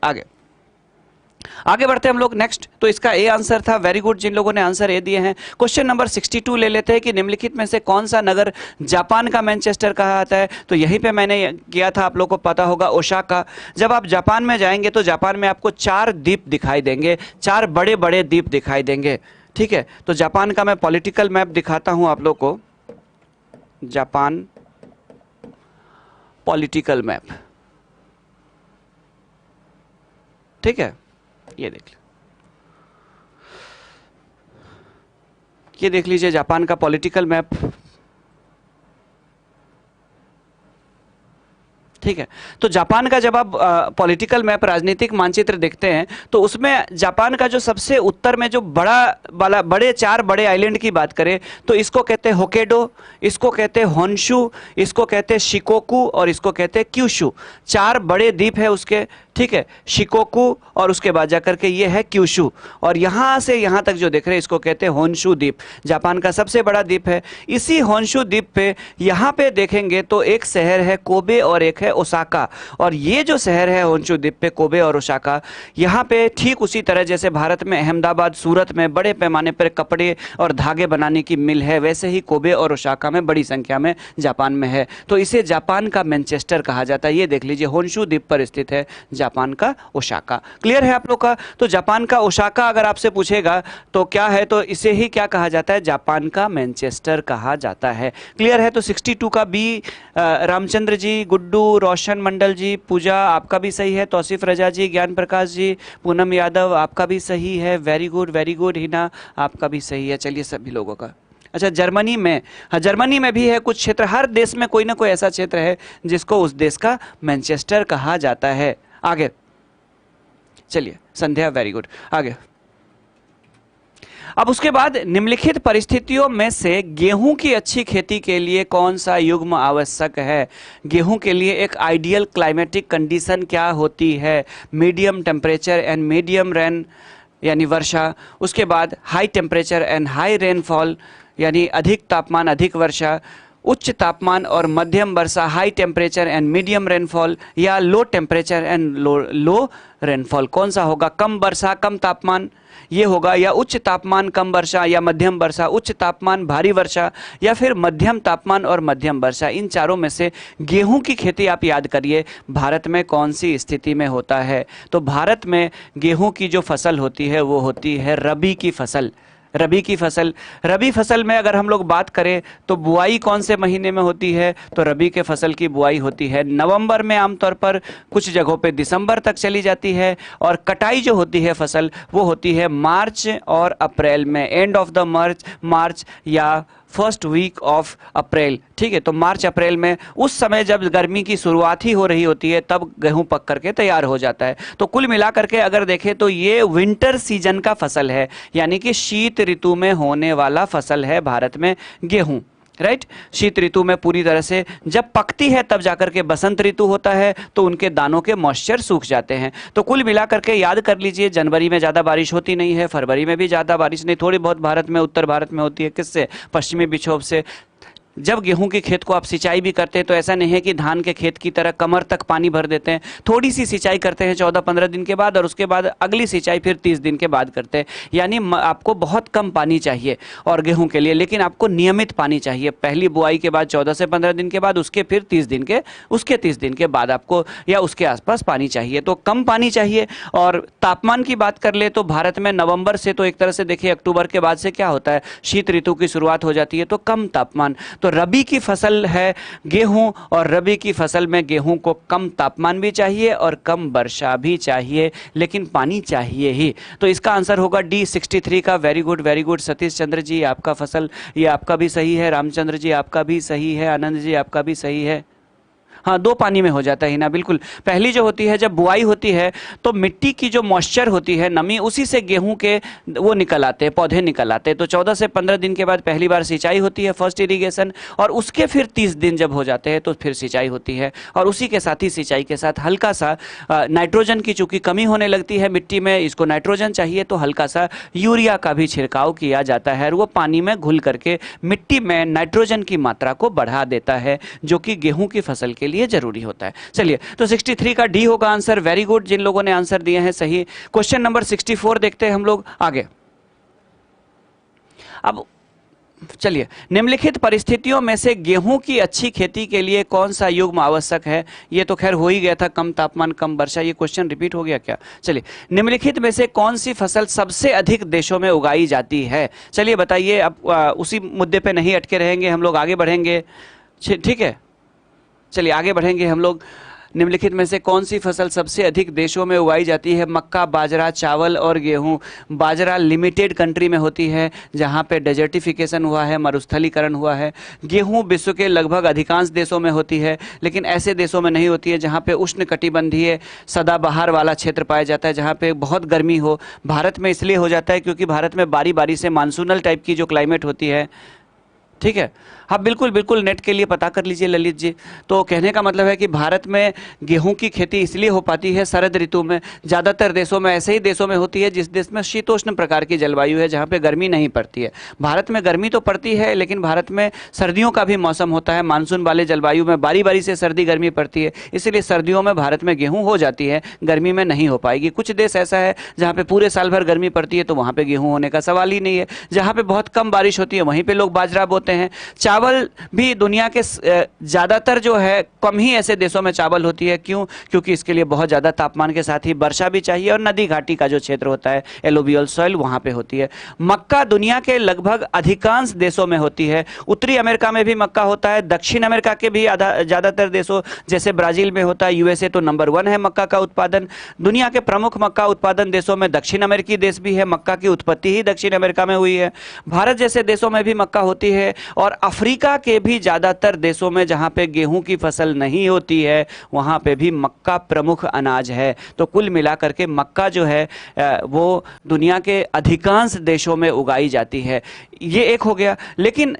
आगे बढ़ते हैं हम लोग नेक्स्ट। तो इसका ए आंसर था। वेरी गुड, जिन लोगों ने आंसर ए दिए हैं। क्वेश्चन नंबर 62 ले लेते हैं कि निम्नलिखित में से कौन सा नगर जापान का मैनचेस्टर कहा जाता है? तो यहीं पे मैंने किया था, आप लोगों को पता होगा, ओसाका। जब आप जापान में जाएंगे तो जापान में आपको 4 द्वीप दिखाई देंगे, 4 बड़े बड़े द्वीप दिखाई देंगे। ठीक है, तो जापान का मैं पॉलिटिकल मैप दिखाता हूं आप लोग को। जापान पॉलिटिकल मैप, ठीक है, ये देख लीजिए जापान का पॉलिटिकल मैप। ठीक है, तो जापान का जब आप पॉलिटिकल मैप, राजनीतिक मानचित्र देखते हैं, तो उसमें जापान का जो सबसे उत्तर में जो बड़े 4 बड़े आइलैंड की बात करें तो इसको कहते हैं होक्काइडो, इसको कहते हैं होन्शु, इसको कहते हैं शिकोकू और इसको कहते हैं क्यूशु। 4 बड़े द्वीप है उसके। ठीक है, शिकोकू और उसके बाद जाकर के ये है क्यूशु, और यहाँ से यहाँ तक जो देख रहे हैं इसको कहते हैं होन्शु द्वीप। जापान का सबसे बड़ा द्वीप है। इसी होन्शु द्वीप पे यहाँ पे देखेंगे तो एक शहर है कोबे और एक है ओसाका। और ये जो शहर है होन्शु द्वीप पे, कोबे और ओसाका, यहाँ पे ठीक उसी तरह जैसे भारत में अहमदाबाद, सूरत में बड़े पैमाने पर कपड़े और धागे बनाने की मिल है, वैसे ही कोबे और ओसाका में बड़ी संख्या में जापान में है। तो इसे जापान का मैनचेस्टर कहा जाता है। ये देख लीजिए होन्शु द्वीप पर स्थित है जापान का ओसाका। क्लियर है आप लोग का? तो जापान का ओसाका अगर आपसे पूछेगा तो क्या है, तो इसे ही क्या कहा जाता है? जापान का मैनचेस्टर कहा जाता है। क्लियर है? तो 62 का बी, रामचंद्र जी, गुड्डू, रोशन मंडल जी, पूजा आपका भी सही है, तौसीफ रजा जी, ज्ञान प्रकाश जी, पूनम यादव आपका भी सही है, वेरी गुड, हिना आपका भी सही है। चलिए सभी लोगों का। अच्छा, जर्मनी में, हाँ जर्मनी में भी है कुछ क्षेत्र, हर देश में कोई ना कोई ऐसा क्षेत्र है जिसको उस देश का मैनचेस्टर कहा जाता है। आगे चलिए संध्या, वेरी गुड, आगे। अब उसके बाद निम्नलिखित परिस्थितियों में से गेहूं की अच्छी खेती के लिए कौन सा युग्म आवश्यक है? गेहूं के लिए एक आइडियल क्लाइमेटिक कंडीशन क्या होती है? Medium temperature and medium rain यानी वर्षा, उसके बाद high temperature and high rainfall यानी अधिक तापमान अधिक वर्षा, उच्च तापमान और मध्यम वर्षा high temperature and medium rainfall, या low temperature and low rainfall. कौन सा होगा? कम वर्षा कम तापमान ये होगा, या उच्च तापमान कम वर्षा, या मध्यम वर्षा उच्च तापमान भारी वर्षा, या फिर मध्यम तापमान और मध्यम वर्षा। इन चारों में से गेहूं की खेती आप याद करिए भारत में कौन सी स्थिति में होता है। तो भारत में गेहूं की जो फसल होती है वो होती है रबी की फसल। रबी की फसल, रबी फसल में अगर हम लोग बात करें तो बुआई कौन से महीने में होती है? तो रबी के फसल की बुआई होती है नवंबर में, आमतौर पर कुछ जगहों पे दिसंबर तक चली जाती है, और कटाई जो होती है फसल वो होती है मार्च और अप्रैल में, एंड ऑफ द मार्च या फर्स्ट वीक ऑफ अप्रैल। ठीक है, तो मार्च अप्रैल में, उस समय जब गर्मी की शुरुआत ही हो रही होती है तब गेहूं पक करके तैयार हो जाता है। तो कुल मिलाकर के अगर देखें तो ये विंटर सीजन का फसल है, यानी कि शीत ऋतु में होने वाला फसल है भारत में गेहूं। राइट, शीत ऋतु में पूरी तरह से जब पकती है तब जाकर के बसंत ऋतु होता है तो उनके दानों के मॉइस्चर सूख जाते हैं। तो कुल मिलाकर के याद कर लीजिए, जनवरी में ज़्यादा बारिश होती नहीं है, फरवरी में भी ज़्यादा बारिश नहीं, थोड़ी बहुत भारत में उत्तर भारत में होती है। किससे? पश्चिमी विक्षोभ से। जब गेहूं के खेत को आप सिंचाई भी करते हैं तो ऐसा नहीं है कि धान के खेत की तरह कमर तक पानी भर देते हैं, थोड़ी सी सिंचाई करते हैं 14-15 दिन के बाद, और उसके बाद अगली सिंचाई फिर 30 दिन के बाद करते हैं। यानी आपको बहुत कम पानी चाहिए और गेहूं के लिए, लेकिन आपको नियमित पानी चाहिए। पहली बुआई के बाद 14 से 15 दिन के बाद, उसके फिर 30 दिन के, उसके 30 दिन के बाद आपको या उसके आसपास पानी चाहिए। तो कम पानी चाहिए। और तापमान की बात कर ले तो भारत में नवंबर से, तो एक तरह से देखिए अक्टूबर के बाद से क्या होता है, शीत ऋतु की शुरुआत हो जाती है, तो कम तापमान। तो रबी की फसल है गेहूं, और रबी की फसल में गेहूं को कम तापमान भी चाहिए और कम वर्षा भी चाहिए, लेकिन पानी चाहिए ही। तो इसका आंसर होगा डी 63 का। Very good, very good. Satish Chandra ji आपका फसल, ये आपका भी सही है। रामचंद्र जी आपका भी सही है। आनंद जी आपका भी सही है। हाँ, दो पानी में हो जाता है ना, बिल्कुल। पहली जो होती है, जब बुआई होती है तो मिट्टी की जो मॉइस्चर होती है, नमी, उसी से गेहूं के वो निकल आते हैं, पौधे निकल आते हैं। तो 14 से 15 दिन के बाद पहली बार सिंचाई होती है, फर्स्ट इरिगेशन, और उसके फिर 30 दिन जब हो जाते हैं तो फिर सिंचाई होती है। और उसी के साथ ही सिंचाई के साथ हल्का सा नाइट्रोजन की चूंकि कमी होने लगती है मिट्टी में, इसको नाइट्रोजन चाहिए, तो हल्का सा यूरिया का भी छिड़काव किया जाता है, और वो पानी में घुल करके मिट्टी में नाइट्रोजन की मात्रा को बढ़ा देता है, जो कि गेहूं की फसल के लिए जरूरी होता है। चलिए, तो 63 का डी होगा आंसर। वेरी गुड, जिन लोगों ने आंसर दिए हैं सही। क्वेश्चन नंबर 64 देखते हैं हम लोग आगे। अब चलिए, निम्नलिखित परिस्थितियों में से गेहूं की अच्छी खेती के लिए कौन सा युग्म आवश्यक है? ये तो खैर हो ही गया था, कम तापमान कम वर्षा। ये क्वेश्चन रिपीट हो गया क्या? चलिए, निम्नलिखित में से कौन सी फसल सबसे अधिक देशों में उगाई जाती है? चलिए बताइए। अब उसी मुद्दे पे नहीं अटके रहेंगे, हम लोग आगे बढ़ेंगे। ठीक है, चलिए आगे बढ़ेंगे हम लोग। निम्नलिखित में से कौन सी फसल सबसे अधिक देशों में उगाई जाती है? मक्का, बाजरा, चावल और गेहूं। बाजरा लिमिटेड कंट्री में होती है जहां पे डेजर्टिफिकेशन हुआ है, मरुस्थलीकरण हुआ है। गेहूं विश्व के लगभग अधिकांश देशों में होती है, लेकिन ऐसे देशों में नहीं होती है जहां पे उष्णकटिबंधीय सदाबहार वाला क्षेत्र पाया जाता है, जहां पे बहुत गर्मी हो। भारत में इसलिए हो जाता है क्योंकि भारत में बारी बारी से मानसूनल टाइप की जो क्लाइमेट होती है। ठीक है, हाँ बिल्कुल बिल्कुल, नेट के लिए पता कर लीजिए ललित जी। तो कहने का मतलब है कि भारत में गेहूं की खेती इसलिए हो पाती है शरद ऋतु में। ज़्यादातर देशों में, ऐसे ही देशों में होती है जिस देश में शीतोष्ण प्रकार की जलवायु है, जहाँ पे गर्मी नहीं पड़ती है। भारत में गर्मी तो पड़ती है, लेकिन भारत में सर्दियों का भी मौसम होता है। मानसून वाले जलवायु में बारी बारी से सर्दी गर्मी पड़ती है, इसीलिए सर्दियों में भारत में गेहूँ हो जाती है, गर्मी में नहीं हो पाएगी। कुछ देश ऐसा है जहाँ पे पूरे साल भर गर्मी पड़ती है, तो वहाँ पे गेहूँ होने का सवाल ही नहीं है। जहाँ पे बहुत कम बारिश होती है वहीं पे लोग बाजरा बोते हैं। चावल भी दुनिया के ज़्यादातर जो है, कम ही ऐसे देशों में चावल होती है। क्यों? क्योंकि इसके लिए बहुत ज़्यादा तापमान के साथ ही वर्षा भी चाहिए, और नदी घाटी का जो क्षेत्र होता है, एलोवियल सॉइल, वहाँ पे होती है। मक्का दुनिया के लगभग अधिकांश देशों में होती है। उत्तरी अमेरिका में भी मक्का होता है, दक्षिण अमेरिका के भी ज़्यादातर देशों जैसे ब्राज़ील में होता है। यूएसए तो नंबर 1 है मक्का का उत्पादन। दुनिया के प्रमुख मक्का उत्पादन देशों में दक्षिण अमेरिकी देश भी है। मक्का की उत्पत्ति ही दक्षिण अमेरिका में हुई है। भारत जैसे देशों में भी मक्का होती है, और अफ्रीका के भी ज़्यादातर देशों में जहाँ पे गेहूं की फसल नहीं होती है वहाँ पे भी मक्का प्रमुख अनाज है। तो कुल मिलाकर के मक्का जो है वो दुनिया के अधिकांश देशों में उगाई जाती है। ये एक हो गया। लेकिन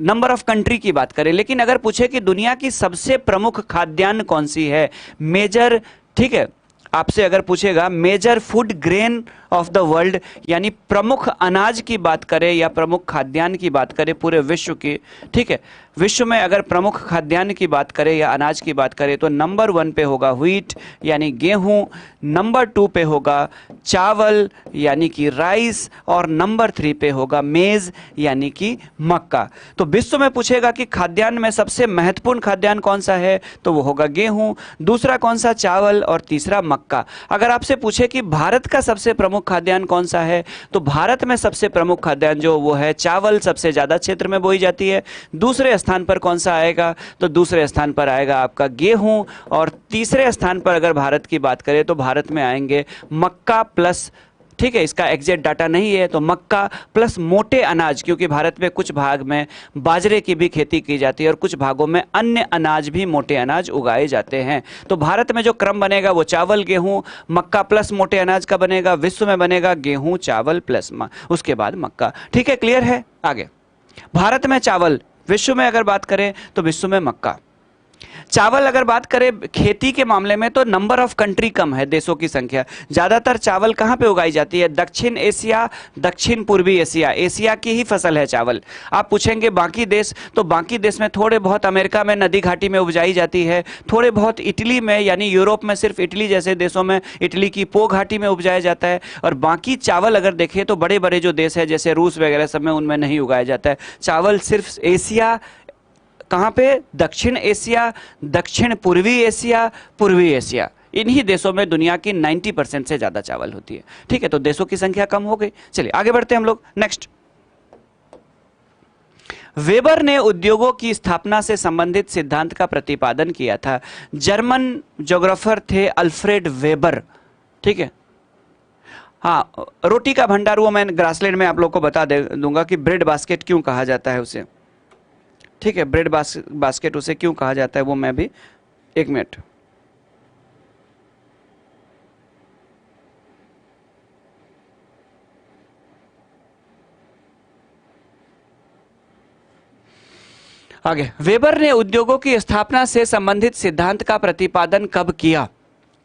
नंबर ऑफ कंट्री की बात करें, लेकिन अगर पूछे कि दुनिया की सबसे प्रमुख खाद्यान्न कौन सी है, मेजर, ठीक है, आपसे अगर पूछेगा major food grain of the world, यानी प्रमुख अनाज की बात करें या प्रमुख खाद्यान्न की बात करें पूरे विश्व की, ठीक है, विश्व में अगर प्रमुख खाद्यान्न की बात करें या अनाज की बात करें तो नंबर 1 पे होगा व्हीट यानी गेहूं, नंबर 2 पे होगा चावल यानी कि राइस, और नंबर 3 पे होगा मेज यानी कि मक्का। तो विश्व में पूछेगा कि खाद्यान्न में सबसे महत्वपूर्ण खाद्यान्न कौन सा है तो वो होगा गेहूं, दूसरा कौन सा चावल, और तीसरा मक्का। अगर आपसे पूछे कि भारत का सबसे प्रमुख खाद्यान्न कौन सा है तो भारत में सबसे प्रमुख खाद्यान्न जो वो है चावल, सबसे ज्यादा क्षेत्र में बोई जाती है। दूसरे स्थान पर कौन सा आएगा तो दूसरे स्थान पर आएगा आपका गेहूं, और तीसरे स्थान पर अगर भारत की बात करें तो भारत में आएंगे मक्का प्लस, ठीक है, इसका एग्जैक्ट डाटा नहीं है तो मक्का प्लस मोटे अनाज, क्योंकि भारत में कुछ भाग में बाजरे की भी खेती की जाती है और कुछ भागों में अन्य अनाज भी मोटे अनाज उगाए जाते हैं। तो भारत में जो क्रम बनेगा वो चावल गेहूं मक्का प्लस मोटे अनाज का बनेगा, विश्व में बनेगा गेहूं चावल प्लस उसके बाद मक्का। ठीक है, क्लियर है? आगे भारत में चावल, विश्व में अगर बात करें तो विश्व में मक्का। चावल अगर बात करें खेती के मामले में तो नंबर ऑफ कंट्री कम है, देशों की संख्या। ज्यादातर चावल कहां पे उगाई जाती है? दक्षिण एशिया, दक्षिण पूर्वी एशिया, एशिया की ही फसल है चावल। आप पूछेंगे बाकी देश, तो बाकी देश में थोड़े बहुत अमेरिका में नदी घाटी में उपजाई जाती है, थोड़े बहुत इटली में, यानी यूरोप में सिर्फ इटली जैसे देशों में, इटली की पो घाटी में उपजाया जाता है। और बाकी चावल अगर देखें तो बड़े बड़े जो देश है जैसे रूस वगैरह सब में उनमें नहीं उगाया जाता है चावल। सिर्फ एशिया, कहाँ पे? दक्षिण एशिया, दक्षिण पूर्वी एशिया, पूर्वी एशिया, इन्हीं देशों में दुनिया की 90% से ज्यादा चावल होती है। ठीक है, तो देशों की संख्या कम हो गई। चलिए आगे बढ़ते हैं हम लोग। नेक्स्ट, वेबर ने उद्योगों की स्थापना से संबंधित सिद्धांत का प्रतिपादन किया था। जर्मन ज्योग्राफर थे अल्फ्रेड वेबर। ठीक है, हाँ, रोटी का भंडार वो मैं ग्रासलैंड में आप लोग को बता दूंगा कि ब्रेड बास्केट क्यों कहा जाता है उसे। ठीक है, ब्रेड बास्केट उसे क्यों कहा जाता है वो मैं भी, एक मिनट। आगे, वेबर ने उद्योगों की स्थापना से संबंधित सिद्धांत का प्रतिपादन कब किया?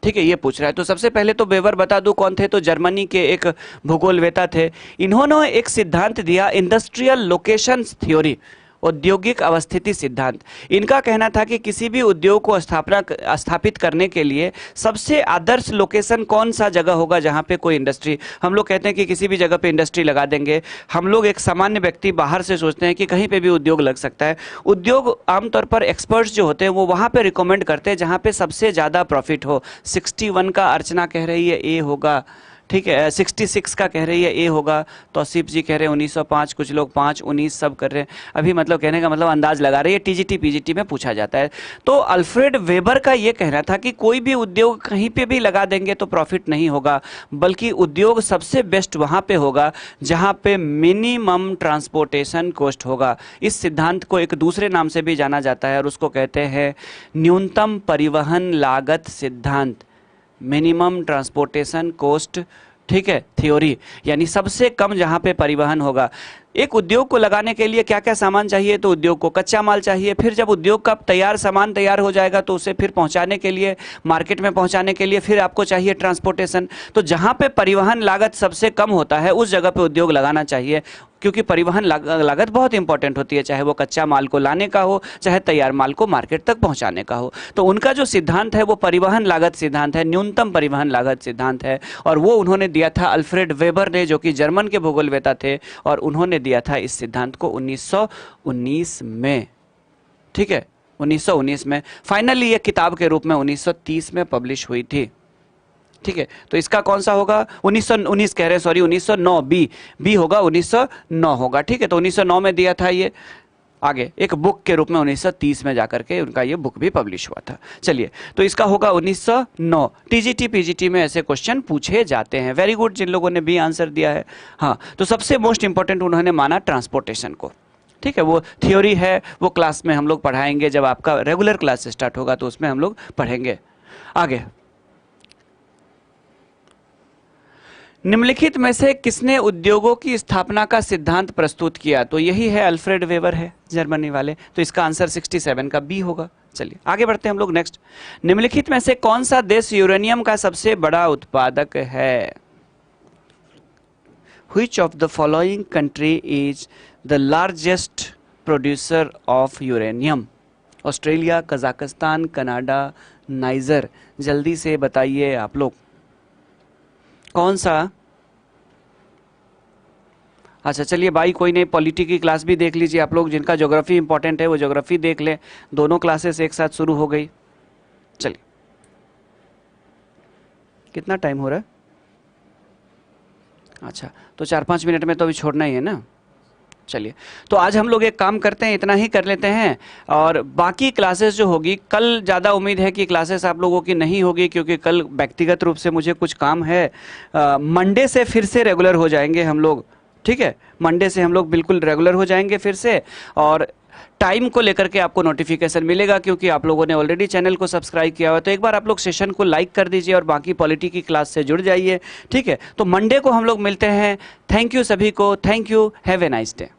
ठीक है, ये पूछ रहा है। तो सबसे पहले तो वेबर बता दूं कौन थे, तो जर्मनी के एक भूगोलवेता थे। इन्होंने एक सिद्धांत दिया, इंडस्ट्रियल लोकेशन थ्योरी, औद्योगिक अवस्थिति सिद्धांत। इनका कहना था कि किसी भी उद्योग को स्थापित करने के लिए सबसे आदर्श लोकेशन कौन सा जगह होगा जहां पे कोई इंडस्ट्री, हम लोग कहते हैं कि किसी भी जगह पे इंडस्ट्री लगा देंगे। हम लोग एक सामान्य व्यक्ति बाहर से सोचते हैं कि कहीं पे भी उद्योग लग सकता है। उद्योग आमतौर पर एक्सपर्ट्स जो होते हैं वो वहां पे रिकमेंड करते हैं जहां पे सबसे ज्यादा प्रॉफिट हो। 61 का अर्चना कह रही है ए होगा, ठीक है, 66 का कह रही है ए होगा, तौसीफ जी कह रहे हैं 1905, कुछ लोग 5, 19 सब कर रहे हैं। अभी मतलब कहने का मतलब अंदाज लगा रहे हैं, टीजीटी पीजीटी में पूछा जाता है। तो अल्फ्रेड वेबर का ये कहना था कि कोई भी उद्योग कहीं पे भी लगा देंगे तो प्रॉफिट नहीं होगा, बल्कि उद्योग सबसे बेस्ट वहाँ पे होगा जहाँ पे मिनिमम ट्रांसपोर्टेशन कॉस्ट होगा। इस सिद्धांत को एक दूसरे नाम से भी जाना जाता है और उसको कहते हैं न्यूनतम परिवहन लागत सिद्धांत, मिनिमम ट्रांसपोर्टेशन कॉस्ट, ठीक है, थ्योरी, यानी सबसे कम जहां पे परिवहन होगा। एक उद्योग को लगाने के लिए क्या क्या सामान चाहिए? तो उद्योग को कच्चा माल चाहिए, फिर जब उद्योग का तैयार सामान तैयार हो जाएगा तो उसे फिर पहुंचाने के लिए, मार्केट में पहुंचाने के लिए फिर आपको चाहिए ट्रांसपोर्टेशन। तो जहां पे परिवहन लागत सबसे कम होता है उस जगह पे उद्योग लगाना चाहिए, क्योंकि परिवहन लागत बहुत इंपॉर्टेंट होती है, चाहे वो कच्चा माल को लाने का हो, चाहे तैयार माल को मार्केट तक पहुंचाने का हो। तो उनका जो सिद्धांत है वो परिवहन लागत सिद्धांत है, न्यूनतम परिवहन लागत सिद्धांत है, और वो उन्होंने दिया था अल्फ्रेड वेबर ने, जो कि जर्मन के भूगोलवेता थे, और उन्होंने दिया था इस सिद्धांत को 1919 में। ठीक है, 1919 में। फाइनली ये किताब के रूप में 1930 में पब्लिश हुई थी। ठीक है, तो इसका कौन सा होगा? 1919 कह रहे हैं, सॉरी 1909, बी होगा, 1909 होगा। ठीक है, तो 1909 में दिया था ये। आगे एक बुक के रूप में 1930 में जाकर के उनका ये बुक भी पब्लिश हुआ था। चलिए, तो इसका होगा 1909। टीजीटी पीजीटी में ऐसे क्वेश्चन पूछे जाते हैं। वेरी गुड, जिन लोगों ने भी आंसर दिया है। हाँ, तो सबसे मोस्ट इंपॉर्टेंट उन्होंने माना ट्रांसपोर्टेशन को। ठीक है, वो थ्योरी है, वो क्लास में हम लोग पढ़ाएंगे, जब आपका रेगुलर क्लास स्टार्ट होगा तो उसमें हम लोग पढ़ेंगे। आगे, निम्नलिखित में से किसने उद्योगों की स्थापना का सिद्धांत प्रस्तुत किया? तो यही है, अल्फ्रेड वेबर है, जर्मनी वाले। तो इसका आंसर 67 का बी होगा। चलिए आगे बढ़ते हैं हम लोग नेक्स्ट। निम्नलिखित में से कौन सा देश यूरेनियम का सबसे बड़ा उत्पादक है? Which of the following country is the largest producer of uranium? Australia, Kazakhstan, Canada, niger. जल्दी से बताइए आप लोग कौन सा। अच्छा चलिए भाई, कोई नहीं, पॉलिटी की क्लास भी देख लीजिए आप लोग, जिनका ज्योग्राफी इंपॉर्टेंट है वो ज्योग्राफी देख लें। दोनों क्लासेस एक साथ शुरू हो गई। चलिए, कितना टाइम हो रहा है? अच्छा, तो 4-5 मिनट में तो अभी छोड़ना ही है ना। चलिए, तो आज हम लोग एक काम करते हैं, इतना ही कर लेते हैं, और बाकी क्लासेस जो होगी कल, ज़्यादा उम्मीद है कि क्लासेस आप लोगों की नहीं होगी, क्योंकि कल व्यक्तिगत रूप से मुझे कुछ काम है। मंडे से फिर से रेगुलर हो जाएंगे हम लोग, ठीक है, मंडे से हम लोग बिल्कुल रेगुलर हो जाएंगे फिर से। और टाइम को लेकर के आपको नोटिफिकेशन मिलेगा, क्योंकि आप लोगों ने ऑलरेडी चैनल को सब्सक्राइब किया हुआ है। तो एक बार आप लोग सेशन को लाइक कर दीजिए और बाकी पॉलिटी की क्लास से जुड़ जाइए, ठीक है। तो मंडे को हम लोग मिलते हैं। थैंक यू सभी को, thank you, have a nice day.